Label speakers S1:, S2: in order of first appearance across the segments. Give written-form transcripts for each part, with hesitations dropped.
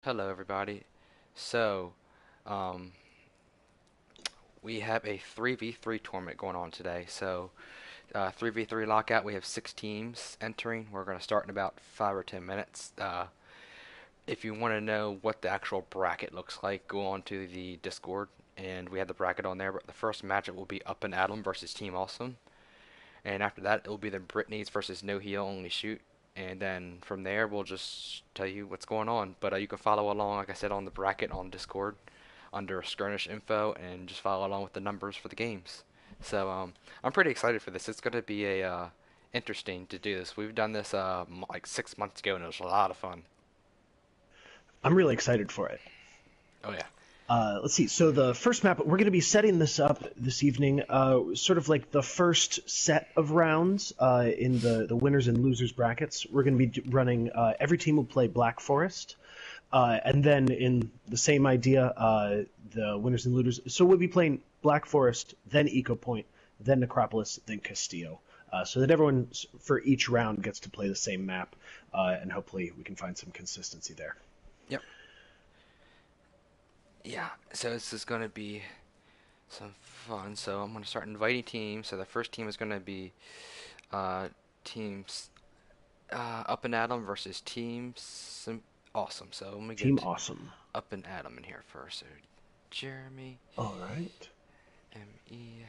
S1: Hello, everybody. So, um, we have a 3v3 tournament going on today. 3v3 lockout, we have 6 teams entering. We're going to start in about 5 or 10 minutes. If you want to know what the actual bracket looks like, go on to the Discord, and we have the bracket on there. But the first matchup will be Up and Atom versus Team Awesome. And after that, it will be the Britneys versus No Heal Only Shoot. And then from there, we'll just tell you what's going on. But you can follow along, like I said, on the bracket on Discord under Skirmish Info and just follow along with the numbers for the games. I'm pretty excited for this. It's going to be a interesting to do this. We've done this like 6 months ago, and it was a lot of fun.
S2: I'm really excited for it.
S1: Oh yeah.
S2: Let's see. So the first map, we're going to be setting this up this evening, sort of like the first set of rounds in the winners and losers brackets. We're going to be running. Every team will play Black Forest, and then in the same idea, the winners and losers. So we'll be playing Black Forest, then Eco Point, then Necropolis, then Castillo. So that everyone for each round gets to play the same map, and hopefully we can find some consistency there.
S1: Yep. Yeah. So this is going to be some fun. So I'm going to start inviting teams. So the first team is going to be uh, teams Up and Atom versus Awesome. So let me
S2: Team
S1: get
S2: Awesome.
S1: Up and Atom in here first. So Jeremy,
S2: All right.
S1: M-E.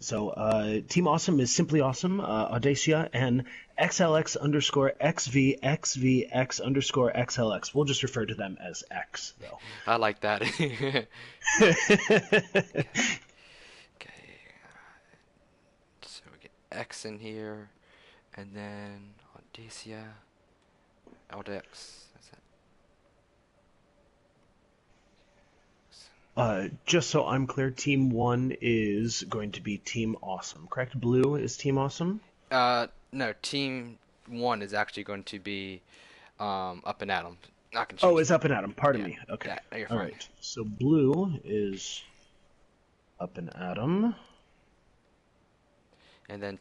S2: So Team Awesome is Simply Awesome, Audacia, and XLX underscore XVXVX underscore XLX. We'll just refer to them as X, though.
S1: I like that. Okay. Okay. So we get X in here, and then Audacia, Audex. That's it.
S2: Just so I'm clear, Team 1 is going to be Team Awesome, correct? Blue is Team Awesome?
S1: No, Team One is actually going to be Up and Atom. I can
S2: Oh,
S1: change
S2: it's
S1: that.
S2: Up and Atom. Pardon
S1: Yeah,
S2: me. Okay.
S1: yeah, no, you're
S2: All
S1: fine.
S2: right. So Blue is Up and Atom.
S1: And then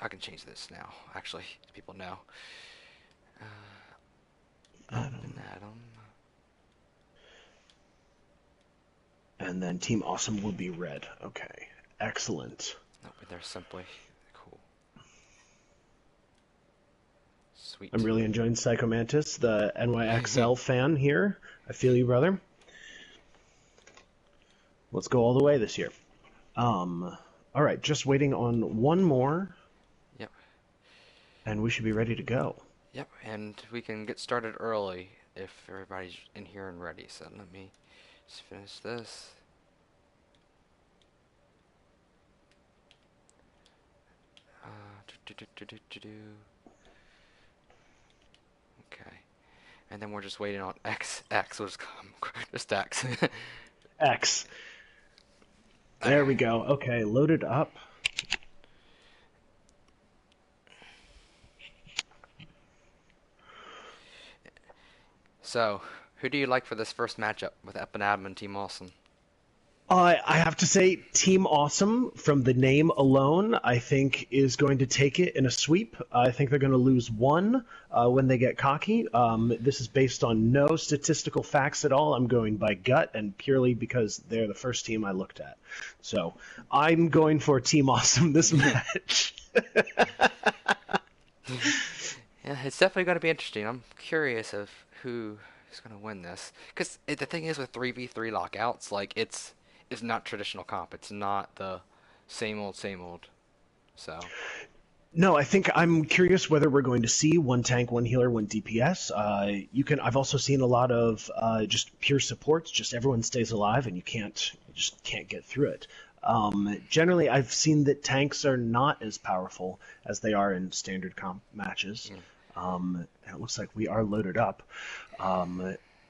S1: I can change this now. Actually, so people know. Up and
S2: Atom.
S1: Atom.
S2: And then Team Awesome will be red. Okay. Excellent.
S1: Nope, they're simply cool.
S2: I'm
S1: Sweet.
S2: really enjoying Psychomantis, the NYXL fan here. I feel you, brother. Let's go all the way this year. All right, just waiting on one more,
S1: Yep.
S2: and we should be ready to go.
S1: Yep. And we can get started early if everybody's in here and ready. So let me just finish this. Do. Okay. And then we're just waiting on X. X will just come. Just X.
S2: X. There we go. Okay, loaded up.
S1: So, who do you like for this first matchup with Up and Adam and Team Awesome?
S2: I have to say, Team Awesome, from the name alone, I think is going to take it in a sweep. I think they're going to lose one when they get cocky. This is based on no statistical facts at all. I'm going by gut and purely because they're the first team I looked at. So I'm going for Team Awesome this match.
S1: Yeah, it's definitely going to be interesting. I'm curious of who is going to win this. Because the thing is with 3v3 lockouts, like, it's not traditional comp. It's not the same old, same old. So,
S2: No, I think I'm curious whether we're going to see one tank, one healer, one DPS. I've also seen a lot of just pure supports. Just everyone stays alive, and you just can't get through it. Generally, I've seen that tanks are not as powerful as they are in standard comp matches.
S1: mm.
S2: And it looks like we are loaded up.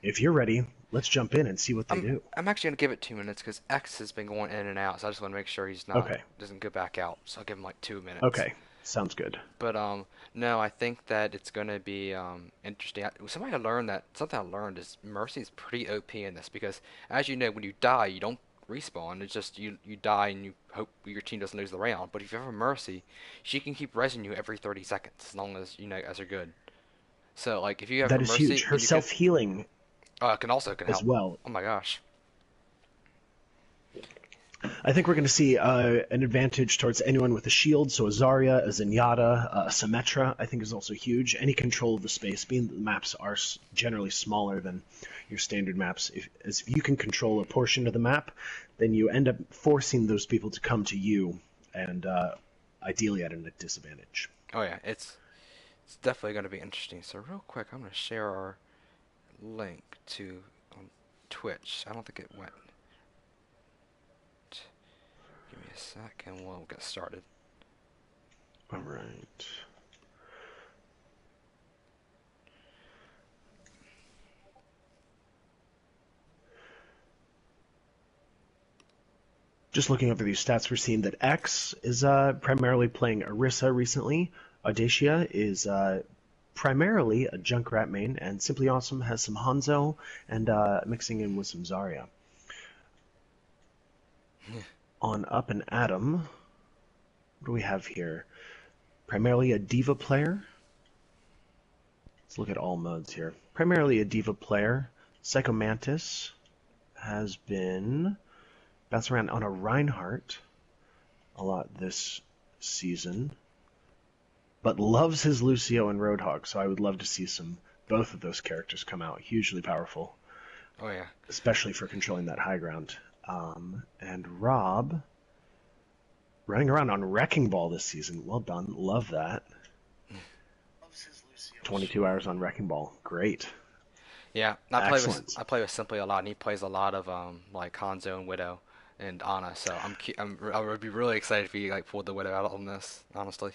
S2: If you're ready, let's jump in and see what they
S1: I'm,
S2: do.
S1: I'm actually going to give it 2 minutes because X has been going in and out. So I just want to make sure he's not,
S2: Okay.
S1: doesn't go back out. So I'll give him like 2 minutes.
S2: Okay. Sounds good.
S1: But no, I think that it's gonna be interesting. Something I learned is Mercy's pretty OP in this because, as you know, when you die, you don't respawn. It's just you die and you hope your team doesn't lose the round. But if you have a Mercy, she can keep resing you every 30 seconds as long as you know as you're good. So like if you have
S2: That
S1: a
S2: is
S1: Mercy,
S2: huge. Her
S1: you can
S2: self healing.
S1: Oh, it can
S2: as
S1: help.
S2: well.
S1: Oh my gosh.
S2: I think we're going to see an advantage towards anyone with a shield, so a Zarya, a Zenyatta, a Symmetra, I think is also huge. Any control of the space, being that the maps are generally smaller than your standard maps. If you can control a portion of the map, then you end up forcing those people to come to you, and ideally at a disadvantage.
S1: Oh yeah, it's definitely going to be interesting. So real quick, I'm going to share our link to Twitch. I don't think it went. Give me a sec and we'll get started.
S2: All right. Just looking over these stats, we're seeing that X is primarily playing Orisa recently. Audacia is primarily a Junkrat main, and Simply Awesome has some Hanzo and mixing in with some Zarya. On Up and Adam, what do we have here? Primarily a D.Va player. Let's look at all modes here. Primarily a D.Va player. Psycho Mantis has been bouncing around on a Reinhardt a lot this season, but loves his Lucio and Roadhog, so I would love to see both of those characters come out. Hugely powerful.
S1: Oh yeah.
S2: Especially for controlling that high ground. And Rob running around on Wrecking Ball this season. Well done. Love that. 22 hours on Wrecking Ball. Great.
S1: Yeah,
S2: Excellent.
S1: I play with Simply a lot, and he plays a lot of like Hanzo and Widow and Ana. So I would be really excited if he like pulled the Widow out on this, honestly.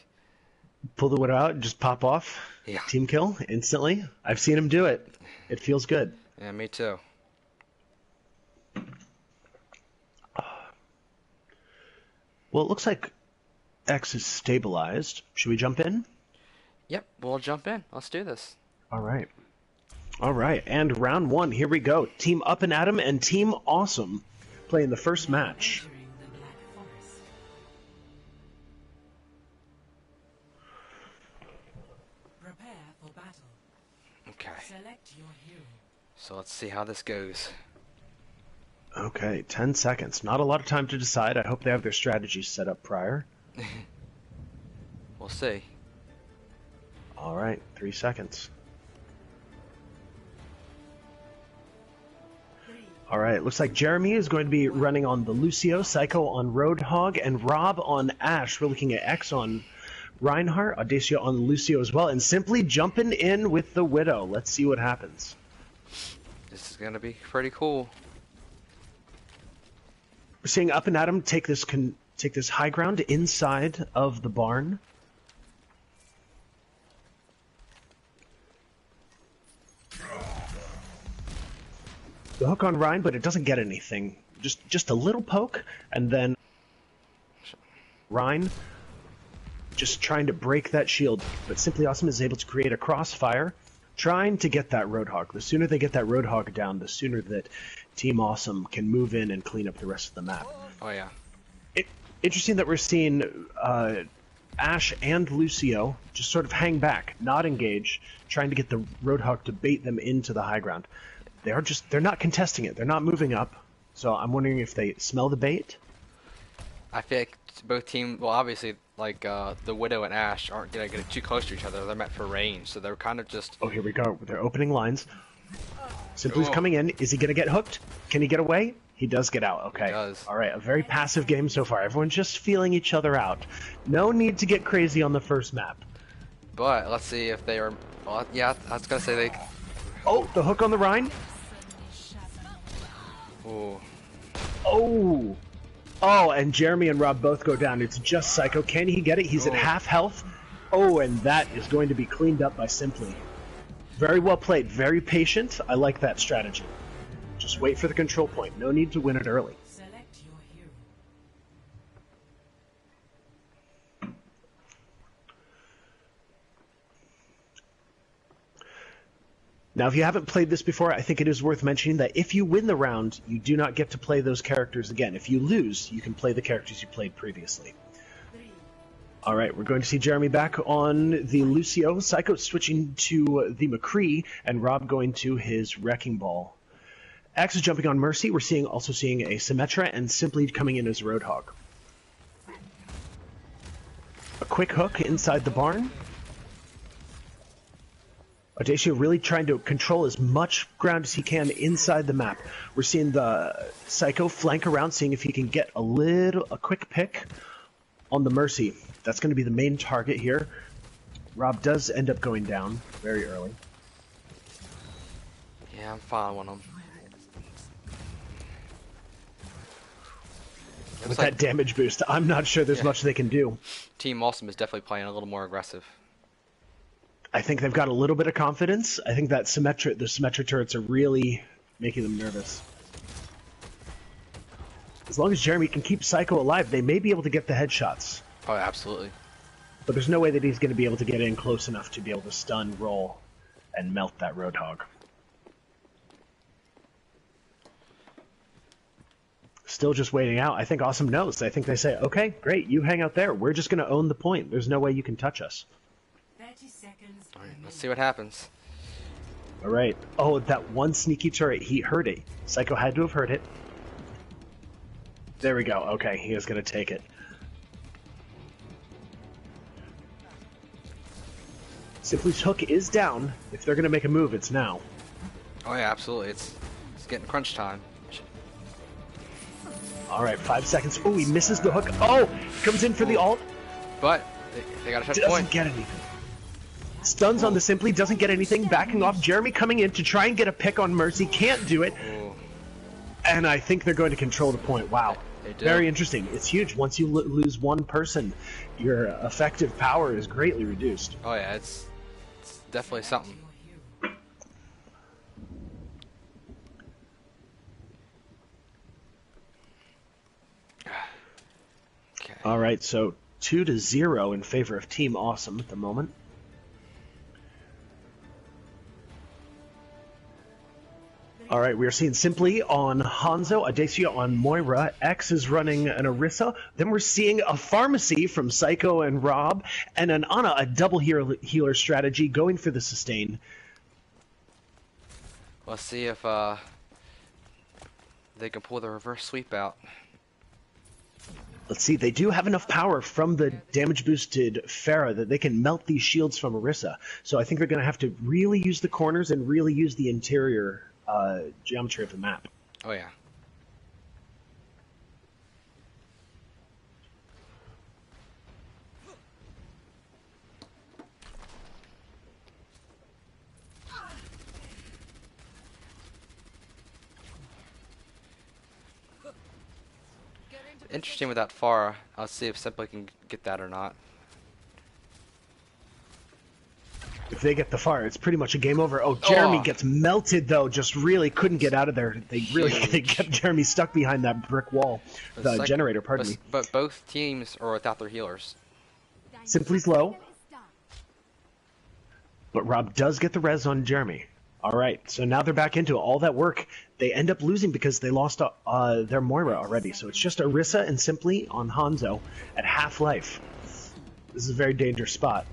S2: Pull the Widow out and just pop off.
S1: Yeah.
S2: Team kill instantly. I've seen him do it. It feels good.
S1: Yeah, me too.
S2: Well, it looks like X is stabilized. Should we jump in?
S1: Yep, we'll jump in. Let's do this.
S2: All right. All right, and round one, here we go. Team Up and Adam and Team Awesome playing the first match.
S3: Prepare for battle.
S1: Okay.
S3: Select your hero.
S1: So let's see how this goes.
S2: Okay, 10 seconds. Not a lot of time to decide. I hope they have their strategies set up prior.
S1: We'll see.
S2: All right, 3 seconds. All right, looks like Jeremy is going to be running on the Lucio, Psycho on Roadhog, and Rob on Ashe. We're looking at X on Reinhardt, Audacia on Lucio as well, and simply jumping in with the Widow. Let's see what happens.
S1: This is gonna be pretty cool.
S2: We're seeing Up and Adam take this high ground inside of the barn. The hook on Ryan, but it doesn't get anything. Just a little poke, and then Ryan just trying to break that shield. But Simply Awesome is able to create a crossfire, trying to get that Roadhog. The sooner they get that Roadhog down, the sooner that Team Awesome can move in and clean up the rest of the map.
S1: Oh yeah.
S2: Interesting that we're seeing Ashe and Lucio just sort of hang back, not engage, trying to get the Roadhog to bait them into the high ground. They're not contesting it. They're not moving up. So I'm wondering if they smell the bait.
S1: I feel like both teams, well, obviously, like the Widow and Ashe aren't gonna get too close to each other. They're meant for range, so they're kind of just.
S2: Oh, here we go. They're opening lines. Simply's
S1: Oh.
S2: coming in. Is he gonna get hooked? Can he get away? He does get out. Okay.
S1: He does.
S2: All right. A very passive game so far. Everyone's just feeling each other out. No need to get crazy on the first map.
S1: But let's see if they are. Well, yeah, I was gonna say they.
S2: Oh, the hook on the Rhine.
S1: Ooh.
S2: Oh. Oh, and Jeremy and Rob both go down. It's just Psycho. Can he get it? He's at half health. Oh, and that is going to be cleaned up by Simply. Very well played. Very patient. I like that strategy. Just wait for the control point. No need to win it early.
S3: Select your hero.
S2: Now, if you haven't played this before, I think it is worth mentioning that if you win the round, you do not get to play those characters again. If you lose, you can play the characters you played previously. All right, we're going to see Jeremy back on the Lucio, Psycho switching to the McCree, and Rob going to his Wrecking Ball Axe is jumping on Mercy. We're also seeing a Symmetra and Simply coming in as Roadhog. A quick hook inside the barn. Audacio really trying to control as much ground as he can inside the map. We're seeing the Psycho flank around, seeing if he can get a quick pick on the Mercy. That's going to be the main target here. Rob does end up going down very early.
S1: Yeah, I'm following him.
S2: With that damage boost, I'm not sure there's much they can do.
S1: Team Awesome is definitely playing a little more aggressive.
S2: I think they've got a little bit of confidence. I think that the Symmetra turrets are really making them nervous. As long as Jeremy can keep Psycho alive, they may be able to get the headshots.
S1: Oh, absolutely.
S2: But there's no way that he's going to be able to get in close enough to be able to stun, roll, and melt that Roadhog. Still just waiting out. I think Awesome knows. I think they say, okay, great, you hang out there. We're just going to own the point. There's no way you can touch us.
S3: 30 seconds.
S1: All right, let's see what happens.
S2: All right. Oh, that one sneaky turret. He heard it. Psycho had to have heard it. There we go. Okay, he is going to take it. Simply's hook is down. If they're going to make a move, it's now.
S1: Oh yeah, absolutely. It's getting crunch time.
S2: All right, 5 seconds. Oh, he misses the hook. Oh, comes in for the ult.
S1: But they got to touch
S2: Doesn't
S1: point.
S2: get anything. Stuns on the Simply, doesn't get anything. Backing off. Jeremy coming in to try and get a pick on Mercy. Can't do it.
S1: Ooh.
S2: And I think they're going to control the point. Wow.
S1: They do.
S2: Very interesting. It's huge. Once you lose one person, your effective power is greatly reduced.
S1: Oh yeah, it's definitely something.
S3: Your hero.
S1: Okay.
S2: All right, so 2-0 in favor of Team Awesome at the moment. All right, we are seeing Simply on Hanzo, Audacio on Moira, X is running an Orisa. Then we're seeing a Pharmacy from Psycho and Rob, and an Ana, a double healer strategy, going for the sustain.
S1: Let's see if they can pull the reverse sweep out.
S2: Let's see, they do have enough power from the damage-boosted Pharah that they can melt these shields from Orisa. So I think they're going to have to really use the corners and really use the interior geometry of the map.
S1: Oh yeah. Interesting with that Pharah. I'll see if Simply can get that or not.
S2: If they get the fire, it's pretty much a game over. Oh, Jeremy
S1: Oh.
S2: gets melted, though. Just really couldn't get out of there. They
S1: Huge.
S2: kept Jeremy stuck behind that brick wall. The
S1: It's like-
S2: generator, pardon me.
S1: But both teams are without their healers.
S2: Simply's low. But Rob does get the res on Jeremy. All right, so now they're back into it. All that work. They end up losing because they lost their Moira already. So it's just Orisa and Simply on Hanzo at half life. This is a very dangerous spot.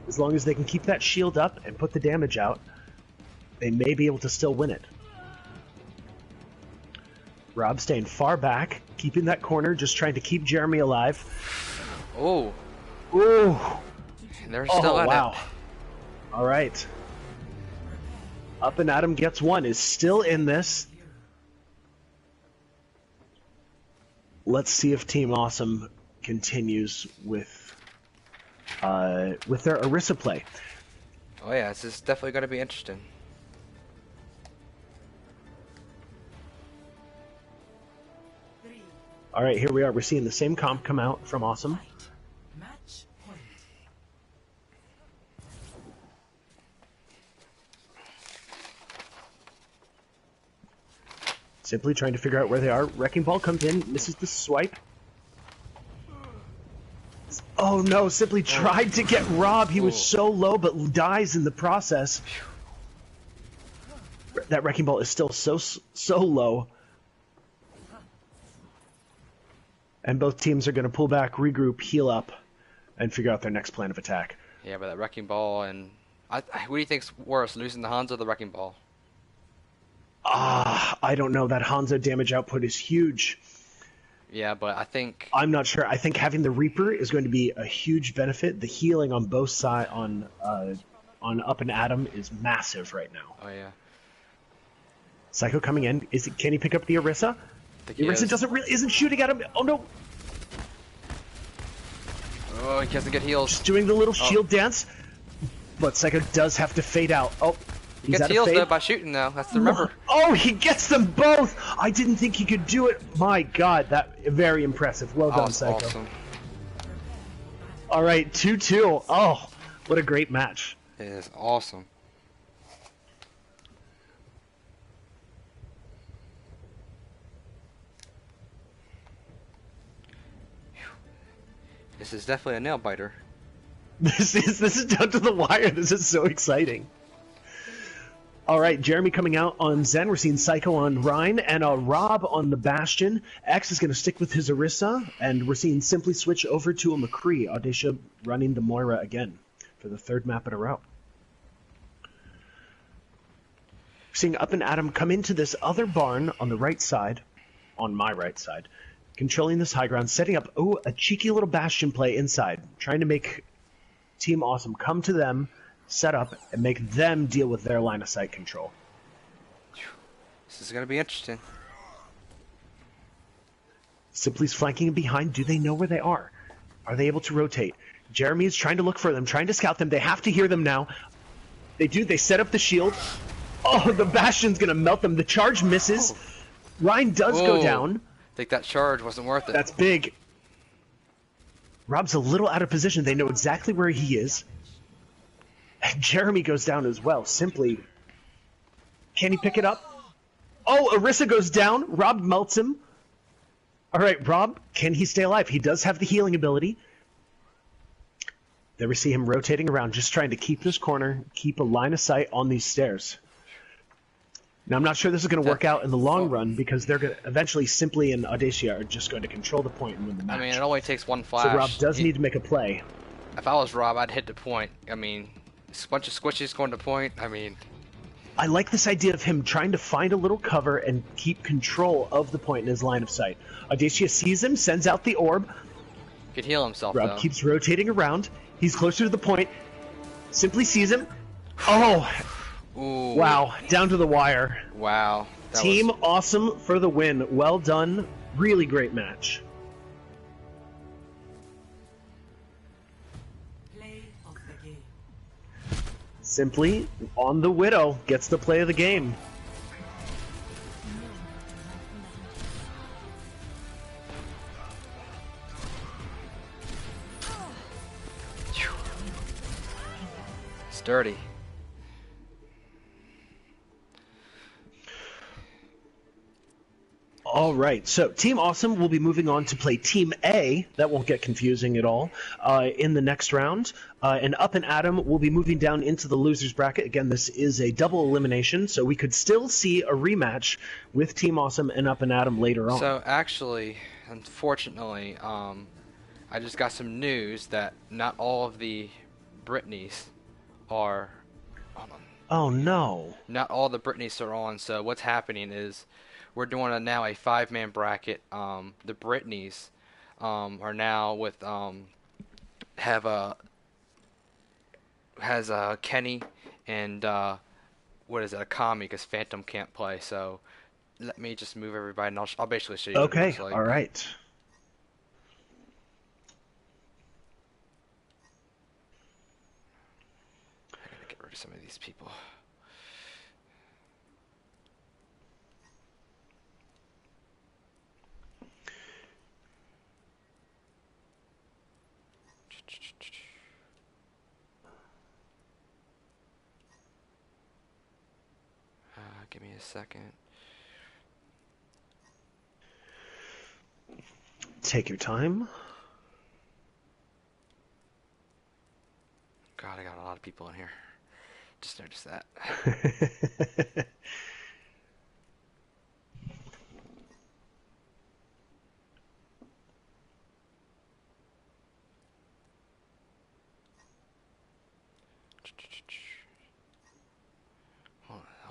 S2: As long as they can keep that shield up and put the damage out, they may be able to still win it. Rob staying far back, keeping that corner, just trying to keep Jeremy alive.
S1: Oh,
S2: Ooh!
S1: and they're still
S2: Oh,
S1: at
S2: wow.
S1: it.
S2: All right. Up and Adam gets one, is still in this. Let's see if Team Awesome continues with their Orisa play.
S1: Oh yeah, this is definitely going to be interesting.
S3: Three.
S2: All right, here we are. We're seeing the same comp come out from Awesome.
S3: Fight. Match point.
S2: Simply trying to figure out where they are. Wrecking Ball comes in, misses the swipe. Oh no, Simply tried to get Rob. He was so low, but dies in the process. That Wrecking Ball is still so low. And both teams are going to pull back, regroup, heal up, and figure out their next plan of attack.
S1: Yeah, but that Wrecking Ball and... what do you think's worse, losing the Hanzo or the Wrecking Ball?
S2: I don't know. That Hanzo damage output is huge.
S1: Yeah, but I think
S2: I'm not sure. I think having the Reaper is going to be a huge benefit. The healing on both sides on Up and Adam is massive right now.
S1: oh yeah,
S2: Psycho coming in. Can he pick up the Orisa?
S1: I think he
S2: Orisa
S1: is.
S2: isn't shooting at him. Oh no!
S1: Oh, he doesn't get heals.
S2: Just doing the little shield dance. But Psycho does have to fade out. Oh,
S1: He
S2: he's
S1: gets
S2: out of
S1: heals
S2: fade.
S1: though by shooting though. That's the remember.
S2: Oh, he gets them both! I didn't think he could do it. My God, that very impressive. Well
S1: That
S2: done,
S1: was
S2: Psycho.
S1: awesome.
S2: All right, 2-2. Oh, what a great match.
S1: It is awesome. This is definitely a nail biter.
S2: This is down to the wire. This is so exciting. All right, Jeremy coming out on Zen. We're seeing Psycho on Rhine and Rob on the Bastion. X is going to stick with his Orisa, and we're seeing Simply switch over to a McCree. Audacia running the Moira again for the third map in a row. We're seeing Up and Adam come into this other barn on the right side, on my right side, controlling this high ground, setting up a cheeky little Bastion play inside, trying to make Team Awesome come to them, set up, and make them deal with their line of sight control.
S1: This is gonna be interesting.
S2: Simply's flanking behind. Do they know where they are? Are they able to rotate? Jeremy is trying to look for them, trying to scout them. They have to hear them now. They do. They set up the shield. Oh, the Bastion's going to melt them. The charge misses. Ryan does go
S1: Whoa.
S2: down.
S1: I think that charge wasn't worth it.
S2: That's big. Rob's a little out of position. They know exactly where he is. And Jeremy goes down as well. Simply, can he pick it up? Oh, Orisa goes down. Rob melts him. All right, Rob, can he stay alive? He does have the healing ability. There we see him rotating around, just trying to keep this corner, keep a line of sight on these stairs. Now, I'm not sure this is going to work out in the long run because they're going to, eventually Simply and Audacia are just going to control the point and win the match.
S1: I mean, it only takes one flash.
S2: So Rob does need to make a play.
S1: If I was Rob, I'd hit the point. I mean, a bunch of squishes going to point. I mean,
S2: I like this idea of him trying to find a little cover and keep control of the point in his line of sight. Audacia sees him, sends out the orb.
S1: he could heal himself
S2: Rob
S1: though.
S2: keeps rotating around. He's closer to the point. Simply sees him. Oh,
S1: Ooh.
S2: wow. Down to the wire.
S1: Wow. That
S2: Team
S1: was,
S2: Awesome for the win. Well done. Really great match.
S3: Play of the game.
S2: Simply on the Widow gets the play of the game.
S1: it's dirty.
S2: All right, so Team Awesome will be moving on to play Team A. That won't get confusing at all in the next round. And Up and Adam will be moving down into the losers bracket. Again, this is a double elimination, so we could still see a rematch with Team Awesome and Up and Adam later on.
S1: So actually, unfortunately, I just got some news that not all of the Britneys are. Hold on.
S2: Oh no!
S1: Not all the Britneys are on. So what's happening is we're doing now a 5-man bracket. The Britneys are now with has Kenny and what is it, Akami, because Phantom can't play. So let me just move everybody, and I'll basically show you. what it
S2: Okay,
S1: looks like.
S2: all right.
S1: I gotta get rid of some of these people. Give me a second.
S2: Take your time.
S1: God, I got a lot of people in here. Just noticed that.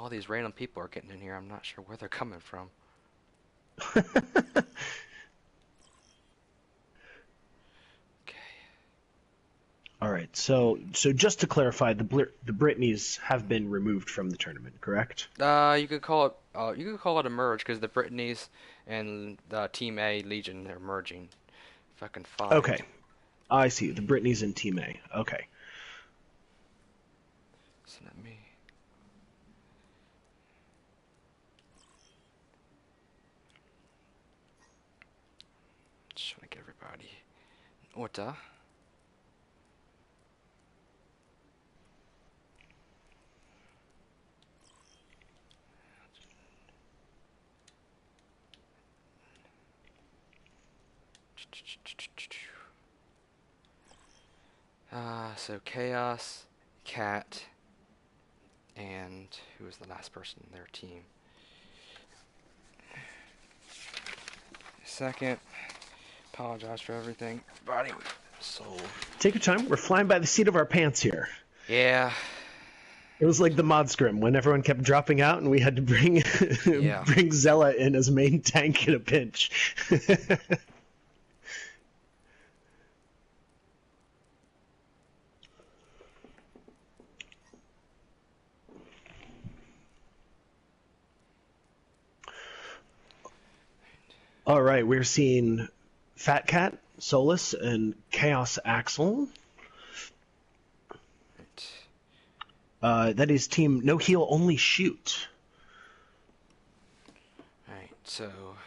S1: All these random people are getting in here. I'm not sure where they're coming from. Okay.
S2: All right. So just to clarify, the Britneys have been removed from the tournament, correct?
S1: You could call it a merge because the Britneys and the Team A Legion are merging. If I can find.
S2: Okay. I see. The Britneys and Team A. Okay.
S1: So let me. Just want to get everybody in order. So Chaos, Cat, and who was the last person in their team? Second, apologize for everything, everybody. So
S2: Take your time. We're flying by the seat of our pants here.
S1: yeah,
S2: It was like the mod scrim when everyone kept dropping out and we had to bring
S1: Yeah.
S2: bring Zella in as main tank in a pinch. All right, we're seeing Fat Cat, Solus, and Chaos Axel. That is team No Heal Only Shoot.
S1: Alright, so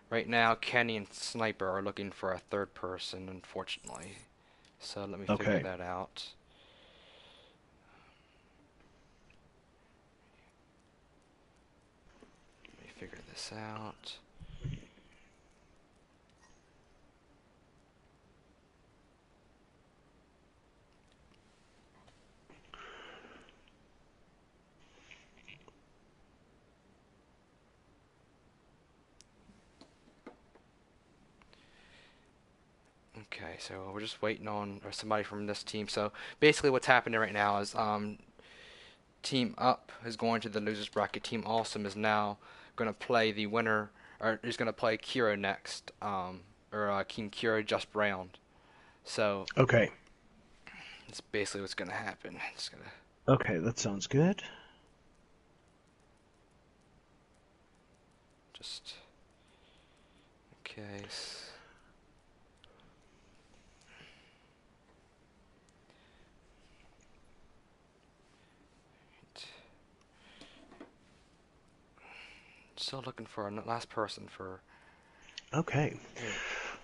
S1: right now Kenny and Sniper are looking for a third person, unfortunately. So let me figure
S2: Okay.
S1: that out. Let me figure this out. Okay, so we're just waiting on somebody from this team. So basically what's happening right now is Team Up is going to the losers bracket. Team Awesome is now going to play the winner, or is going to play Kiro next, King Kiro just round. So
S2: Okay.
S1: that's basically what's going to happen. It's gonna.
S2: Okay, that sounds good.
S1: Just okay. Still looking for a last person for.
S2: Okay.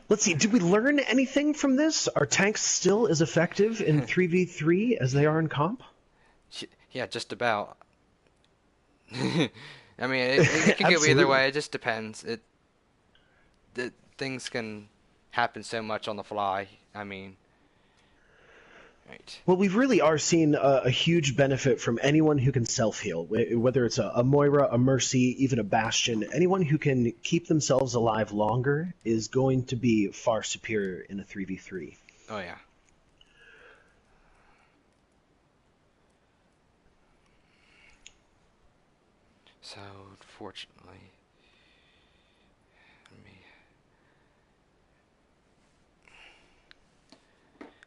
S2: Let's see, did we learn anything from this? Are tanks still as effective in 3v3 as they are in comp?
S1: Yeah, just about. I mean, it can go either
S2: Absolutely.
S1: way. It just depends. Things can happen so much on the fly. I mean, right.
S2: Well, we really are seeing a huge benefit from anyone who can self-heal, whether it's a Moira, a Mercy, even a Bastion. Anyone who can keep themselves alive longer is going to be far superior in a 3v3.
S1: Oh yeah. So unfortunately, let me.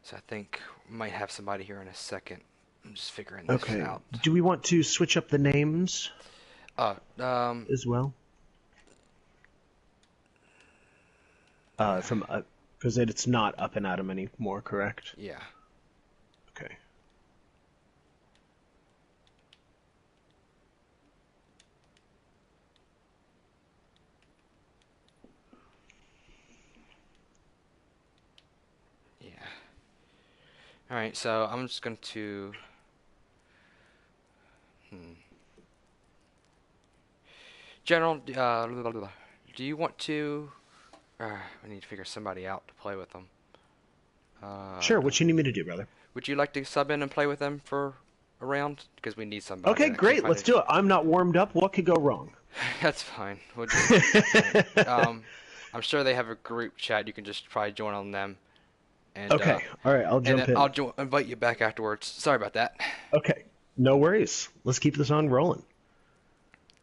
S1: So I think we might have somebody here in a second. I'm just figuring this
S2: Okay.
S1: out.
S2: Do we want to switch up the names
S1: Uh,
S2: as well? Because it's not Up and Atom anymore, correct?
S1: yeah.
S2: Okay.
S1: Yeah. All right. So I'm just going to. General, do you want to? I need to figure somebody out to play with them.
S2: Sure, what you need me to do, brother?
S1: Would you like to sub in and play with them for a round? Because we need somebody.
S2: Okay, great, let's do it. I'm not warmed up. What could go wrong?
S1: That's fine. We'll just, I'm sure they have a group chat. You can just probably join on them. And,
S2: Okay, all right, I'll
S1: and
S2: jump
S1: then
S2: in.
S1: I'll invite you back afterwards. Sorry about that.
S2: Okay, No worries. Let's keep this on rolling.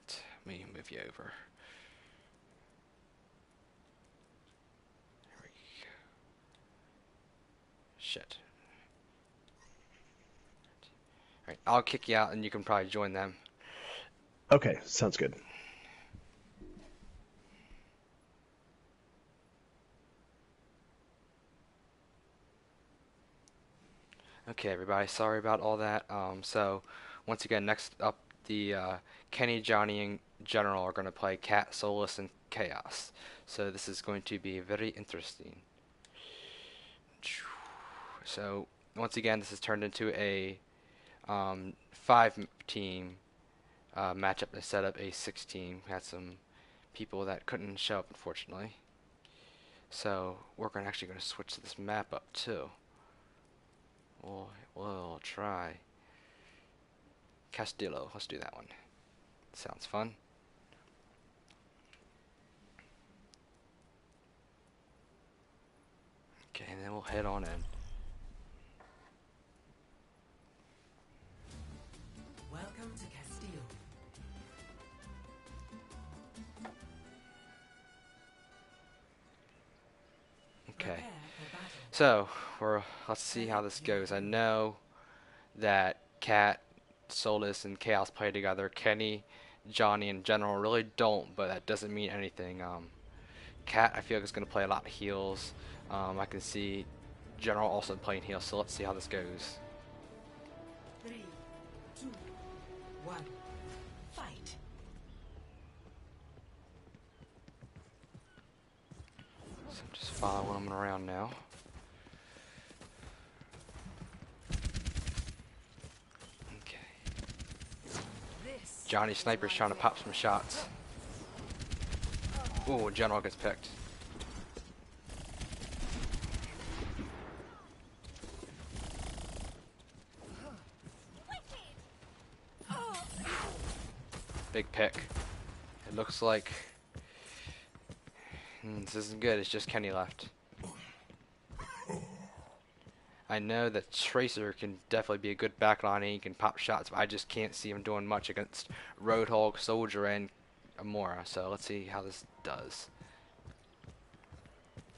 S1: Let me move you over. There we go. Shit. Alright, I'll kick you out and you can probably join them.
S2: Okay, sounds good.
S1: Okay, everybody, sorry about all that. So, once again, next up, the Kenny, Johnny, and General are going to play Cat, Solus, and Chaos. So, this is going to be very interesting. So, once again, this is turned into a 5-team matchup instead of a 6-team. Had some people that couldn't show up, unfortunately. So, we're actually going to switch this map up, too. We'll try Castillo. Let's do that one. Sounds fun. Okay, and then we'll head on in.
S3: Welcome to Castile.
S1: Okay.
S3: Prepare for battle.
S1: So, let's see how this goes. I know that Cat, Solus, and Chaos play together. Kenny, Johnny, and General really don't, but that doesn't mean anything. Cat, I feel like is going to play a lot of heals. I can see General also playing heals, so let's see how this goes.
S3: 3, 2, 1. Fight.
S1: So I'm just following them around now. Okay. Johnny Sniper's trying to pop some shots. Ooh, General gets picked. Big pick. It looks like this isn't good. It's just Kenny left. I know that Tracer can definitely be a good backline and he can pop shots, but I just can't see him doing much against Roadhog, Soldier, and Amora. So let's see how this does.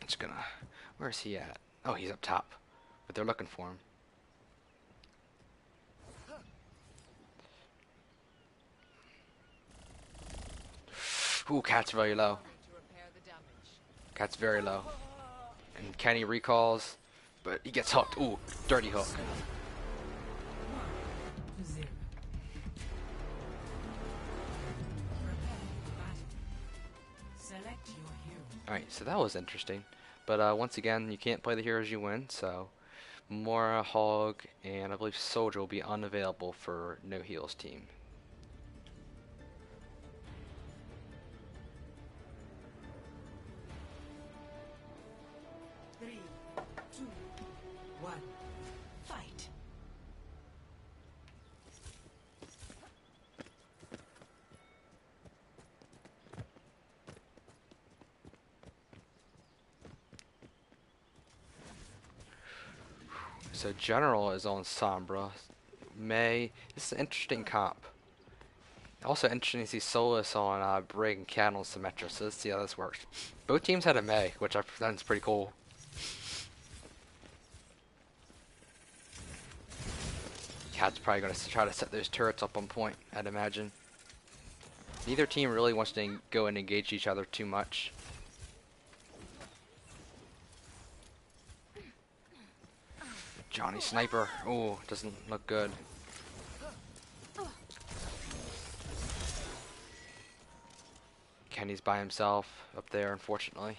S1: It's gonna. Where's he at? Oh, he's up top, but they're looking for him. Ooh, Cat's very low. Cat's very low. And Kenny recalls, but he gets hooked. Ooh, dirty hook.
S3: 1 to 0. Prepare for battle. Select your hero.
S1: Alright, so that was interesting. But once again, you can't play the heroes you win, so Mora, Hog, and I believe Soldier will be unavailable for No Heals team.
S3: 3, 2, 1. Fight.
S1: So General is on Sombra. May, this is an interesting comp. Also interesting to see Solus on Brig and Cat on Symmetra, so let's see how this works. Both teams had a May, which I think is pretty cool. Cat's probably going to try to set those turrets up on point, I'd imagine. Neither team really wants to go and engage each other too much. Johnny Sniper, ooh, doesn't look good. Kenny's by himself up there, unfortunately.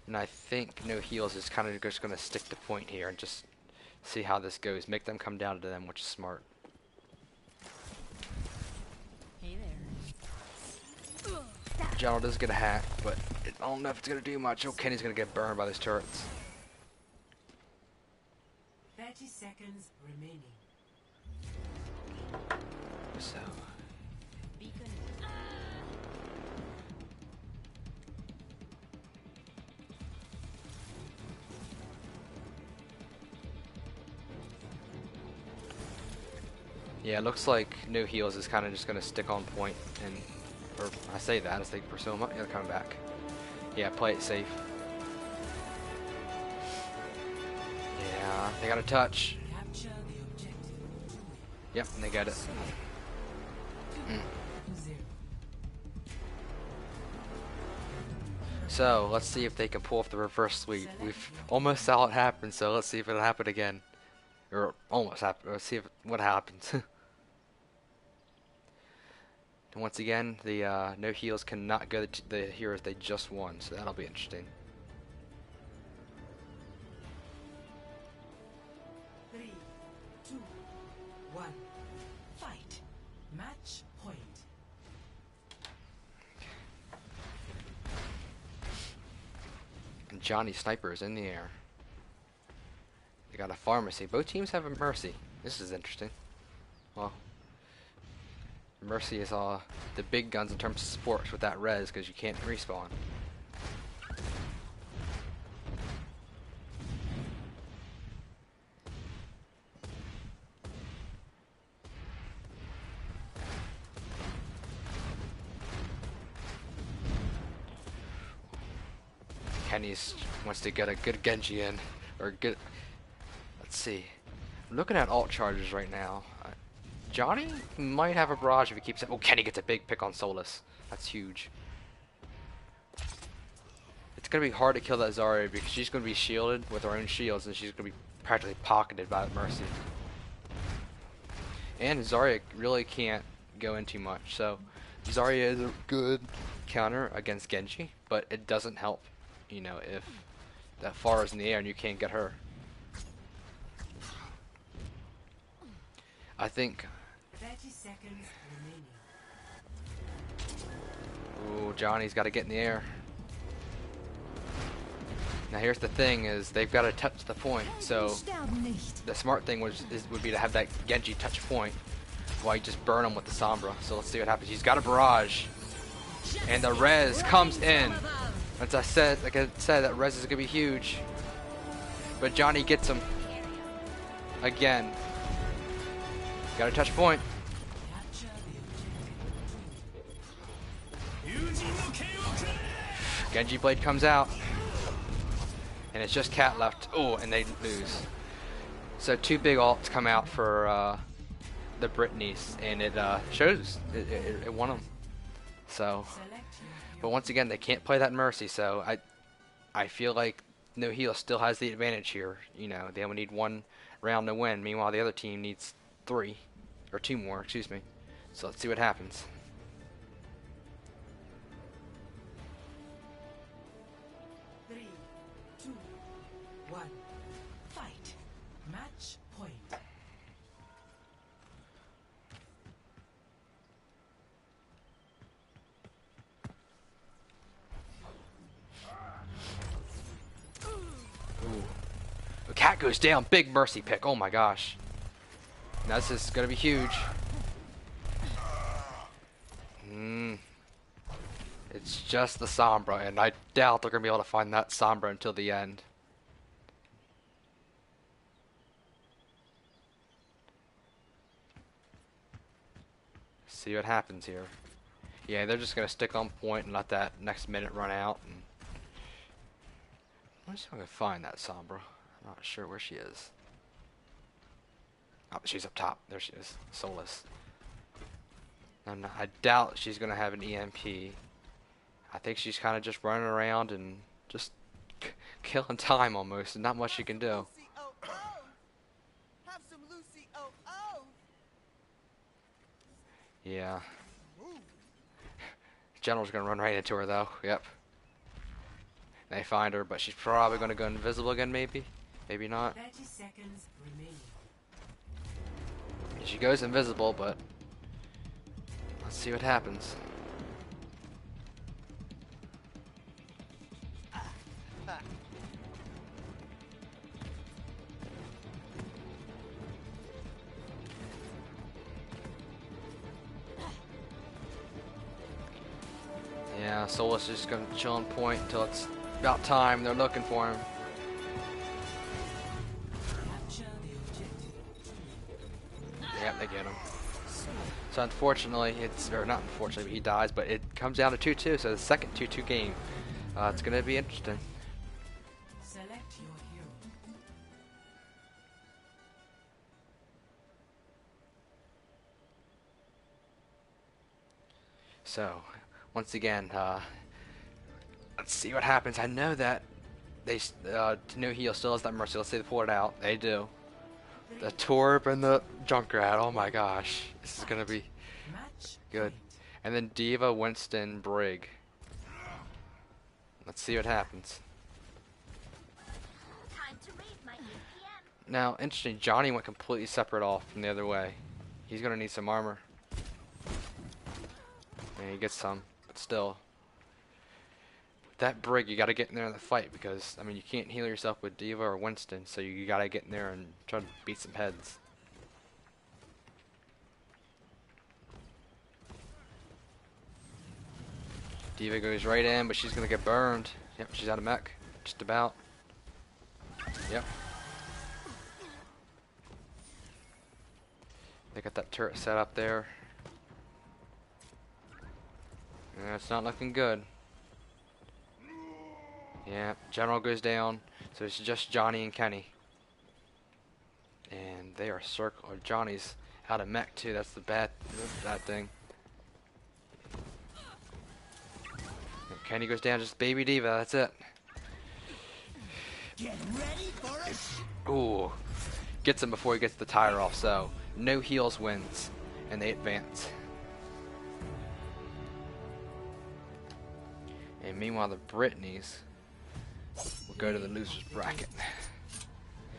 S1: And I think No Heals is kind of just going to stick to point here and just see how this goes. Make them come down to them, which is smart.
S4: Hey there.
S1: General does get a hack, but I don't know if it's going to do much. Oh, Kenny's going to get burned by those turrets.
S3: 30 seconds remaining.
S1: So,
S4: Beacon.
S1: Yeah, it looks like no heals is kind of just gonna stick on point, and or I say that as they pursue him up. Yeah, they're coming back. Yeah, play it safe. Yeah, they got a touch.
S3: Capture the objective.
S1: Yep, and they get it.
S3: 0.
S1: So let's see if they can pull off the reverse sweep. We've almost saw it happen, so let's see if it'll happen again, or almost happen. Let's see if what happens. And once again, the no heals cannot go to the heroes they just won, so that'll be interesting.
S3: 3, 2, 1. Fight. Match point.
S1: And Johnny Sniper is in the air. They got a pharmacy. Both teams have a mercy. This is interesting. Well, mercy is the big guns in terms of sports with that res because you can't respawn. Kenny wants to get a good Genji in, or good. Let's see. I'm looking at alt charges right now. Johnny might have a barrage if he keeps it. Oh, Kenny gets a big pick on Solus. That's huge. It's gonna be hard to kill that Zarya because she's gonna be shielded with her own shields, and she's gonna be practically pocketed by Mercy. And Zarya really can't go in too much. So Zarya is a good counter against Genji, but it doesn't help. You know, if that far is in the air and you can't get her. I think.
S3: 30 seconds remaining.
S1: Ooh, Johnny's got to get in the air. Now here's the thing: is they've got to touch the point. So the smart thing would be to have that Genji touch point, while you just burn him with the Sombra. So let's see what happens. He's got a barrage, and the res comes in. As I said, that res is gonna be huge. But Johnny gets him again. Got to touch point.
S3: Capture the objective.
S1: Genji Blade comes out, and it's just Cat left. Oh, and they lose. So two big ults come out for the Britneys, and it shows it won them. So.
S3: Select your
S1: But once again, they can't play that Mercy, so I feel like No Heal still has the advantage here. You know, they only need one round to win. Meanwhile, the other team needs 3 or 2 more. Excuse me. So let's see what happens.
S3: Three, 2, 1. Fight. Match point.
S1: Ooh. The Cat goes down. Big Mercy pick. Oh my gosh. Now this is gonna be huge. It's just the Sombra, and I doubt they're gonna be able to find that Sombra until the end. See what happens here. Yeah, they're just gonna stick on point and let that next minute run out. And I'm just gonna find that Sombra. I'm not sure where she is. Oh, she's up top. There she is. Solus. I doubt she's gonna have an EMP. I think she's kind of just running around and just killing time almost, and not much she can do.
S5: Have some Lucy oh.
S1: Yeah. General's gonna run right into her though. Yep. They find her, but she's probably gonna go invisible again, maybe. Maybe not.
S3: 30 seconds remaining.
S1: She goes invisible, but let's see what happens. Yeah, Solus is just gonna chill on point until it's about time. They're looking for him.
S3: Capture the objective.
S1: Yep, they get him. So unfortunately, or not unfortunately, but he dies. But it comes down to 2-2. So the second 2-2 game, it's gonna be interesting.
S3: Select your hero.
S1: So once again, let's see what happens. I know that they No Heal still has that Mercy. Let's say they pull it out. They do. The Torb and the Junkrat. Oh my gosh, this is gonna be
S3: Match
S1: good.
S3: point.
S1: And then Diva, Winston, Brig. Let's see what happens.
S6: Time to read my EPM.
S1: Now, interesting. Johnny went completely separate off from the other way. He's gonna need some armor. And he gets some, but still. That Brig, you gotta get in there in the fight because, I mean, you can't heal yourself with Diva or Winston, so you gotta get in there and try to beat some heads. Diva goes right in, but she's gonna get burned. Yep, she's out of mech. Just about. Yep. They got that turret set up there. Yeah, it's not looking good. Yeah, General goes down, so it's just Johnny and Kenny. And they are Johnny's out of mech too, that's the bad thing. And Kenny goes down, just baby Diva, that's it.
S5: Get ready for a
S1: Ooh, gets him before he gets the tire off, so no heals wins, and they advance. And meanwhile, the Brittany's will go to the loser's bracket.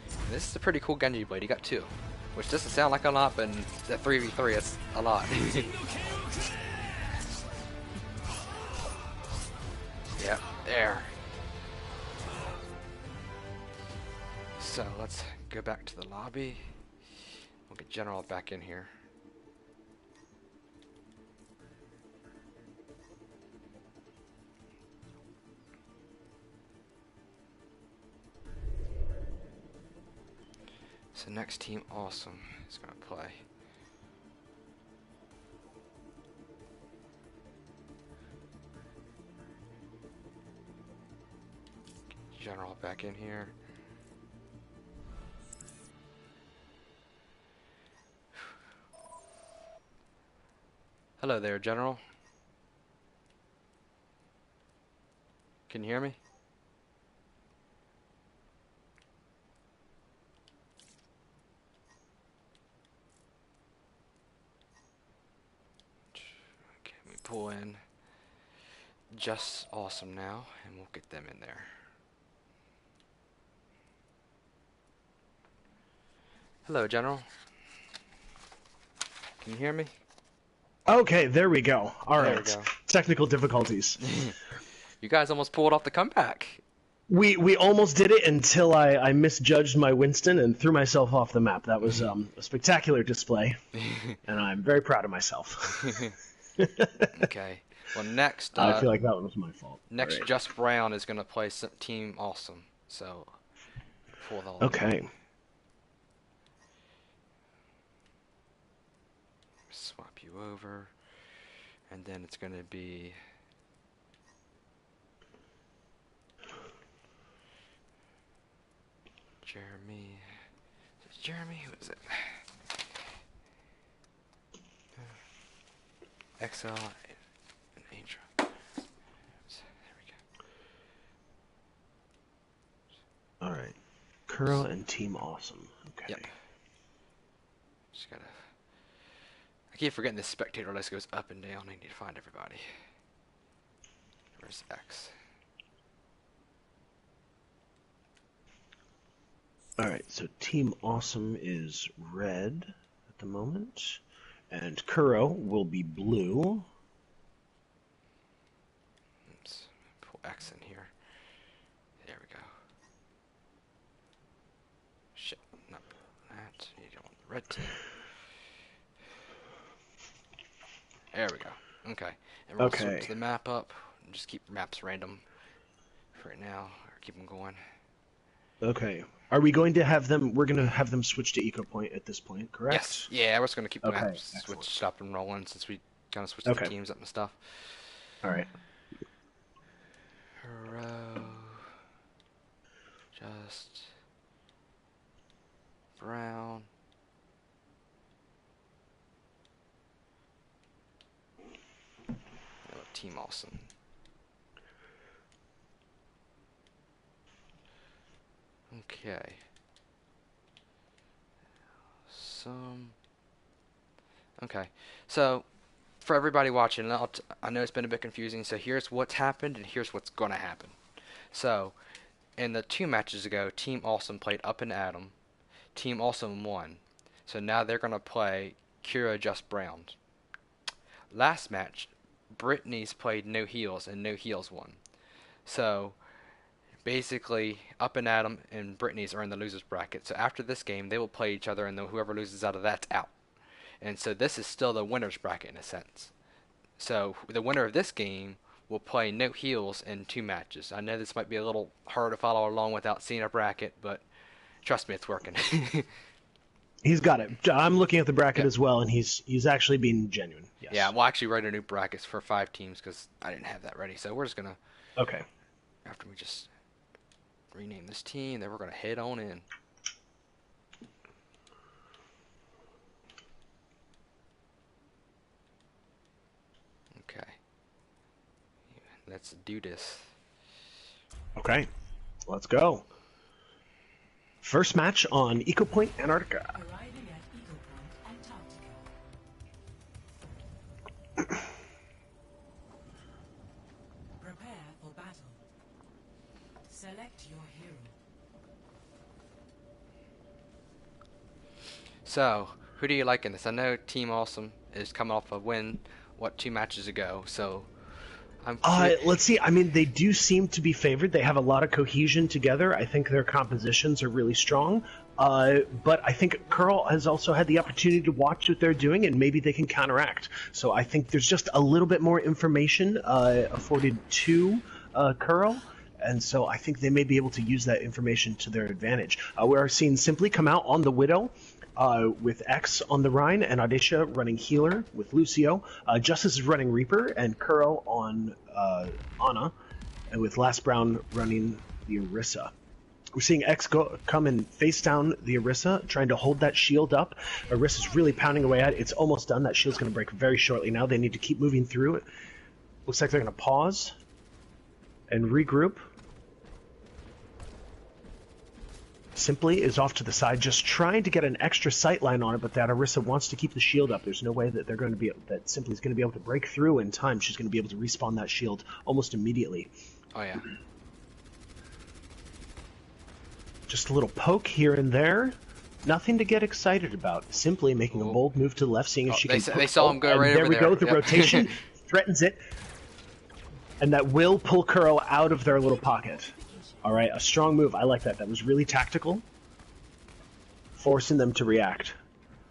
S1: And this is a pretty cool Genji blade. He got 2, which doesn't sound like a lot, but at 3v3, it's a lot. Yep, there. So let's go back to the lobby. We'll get General back in here. So next team, Awesome, is going to play. General back in here. Hello there, General. Can you hear me? Okay, we pull in Just Awesome now, and we'll get them in there. Hello, General. Can you hear me?
S2: Okay, there we go. All
S1: There we
S2: right.
S1: go.
S2: Technical difficulties.
S1: You guys almost pulled off the comeback.
S2: We almost did it until I misjudged my Winston and threw myself off the map. That was a spectacular display, and I'm very proud of myself.
S1: Okay. Well, next,
S2: I feel like that one was my fault.
S1: next
S2: All right.
S1: Just Brown is going to play Team Awesome. So, pull the
S2: Okay.
S1: swap you over, and then it's going to be Jeremy. Is it Jeremy? Who is it? XL and Adra. There we go.
S2: All right. Kuro and Team Awesome. Okay.
S1: Yep. Just gotta. I keep forgetting this spectator list goes up and down. I need to find everybody. Where's X?
S2: All right. So Team Awesome is red at the moment, and Kuro will be blue.
S1: Oops. Pull X in here. There we go. Shit. Not that. You don't want the red team. There we go. Okay. And we'll switch
S2: Okay.
S1: the map up and just keep maps random for right now, or keep them going.
S2: Okay. Are we going to have them? We're going to have them switch to Eco Point at this point, correct?
S1: Yes. Yeah, we're just gonna keep
S2: Okay,
S1: switch
S2: excellent.
S1: stop and rolling since we kind of switched
S2: Okay.
S1: the teams up and stuff.
S2: All right.
S1: Hero. Just. Brown. Oh, Team Awesome. Okay. Okay. So, for everybody watching, and I know it's been a bit confusing, so here's what's happened and here's what's going to happen. So, in the 2 matches ago, Team Awesome played Up and Adam. Team Awesome won. So now they're going to play Kira Just Brown. Last match, Brittany's played No Heals, and No Heals won. So, basically, Up and Adam and Brittany's are in the losers bracket. So after this game, they will play each other, and whoever loses out of that's out. And so this is still the winner's bracket in a sense. So the winner of this game will play No Heals in 2 matches. I know this might be a little hard to follow along without seeing a bracket, but trust me, it's working.
S2: He's got it. I'm looking at the bracket
S1: Yeah.
S2: as well, and he's actually being genuine. Yes.
S1: Yeah, we'll actually write a new brackets for 5 teams because I didn't have that ready. So we're just going to,
S2: Okay.
S1: after we just rename this team, then we're going to head on in. Okay. Let's do this.
S2: Okay. Let's go. First match on Eco Point, Antarctica.
S3: Arriving at Eco Point, Antarctica. Prepare for battle. Select your hero.
S1: So, who do you like in this? I know Team Awesome is coming off a win, 2 matches ago, so
S2: Let's see. I mean, they do seem to be favored. They have a lot of cohesion together. I think their compositions are really strong. But I think Curl has also had the opportunity to watch what they're doing, and maybe they can counteract. So I think there's just a little bit more information afforded to Curl. And so I think they may be able to use that information to their advantage. We are seeing Simply come out on the Widow, with X on the Rhine, and Audacia running Healer with Lucio. Justice is running Reaper, and Curl on Ana, and with Last Brown running the Orisa. We're seeing X come and face down the Orisa, trying to hold that shield up. Orisa's really pounding away at it. It's almost done. That shield's going to break very shortly now. They need to keep moving through it. Looks like they're going to pause and regroup. Simply is off to the side, just trying to get an extra sight line on it, but that Orisa wants to keep the shield up. There's no way that that Simply's going to be able to break through in time. She's going to be able to respawn that shield almost immediately.
S1: Oh yeah.
S2: Just a little poke here and there. Nothing to get excited about. Simply making a bold move to the left, seeing if she can.
S1: They saw him go right
S2: there
S1: over
S2: we
S1: there.
S2: go. The
S1: Yep.
S2: rotation threatens it, and that will pull Curl out of their little pocket. All right, a strong move. I like that. That was really tactical, forcing them to react.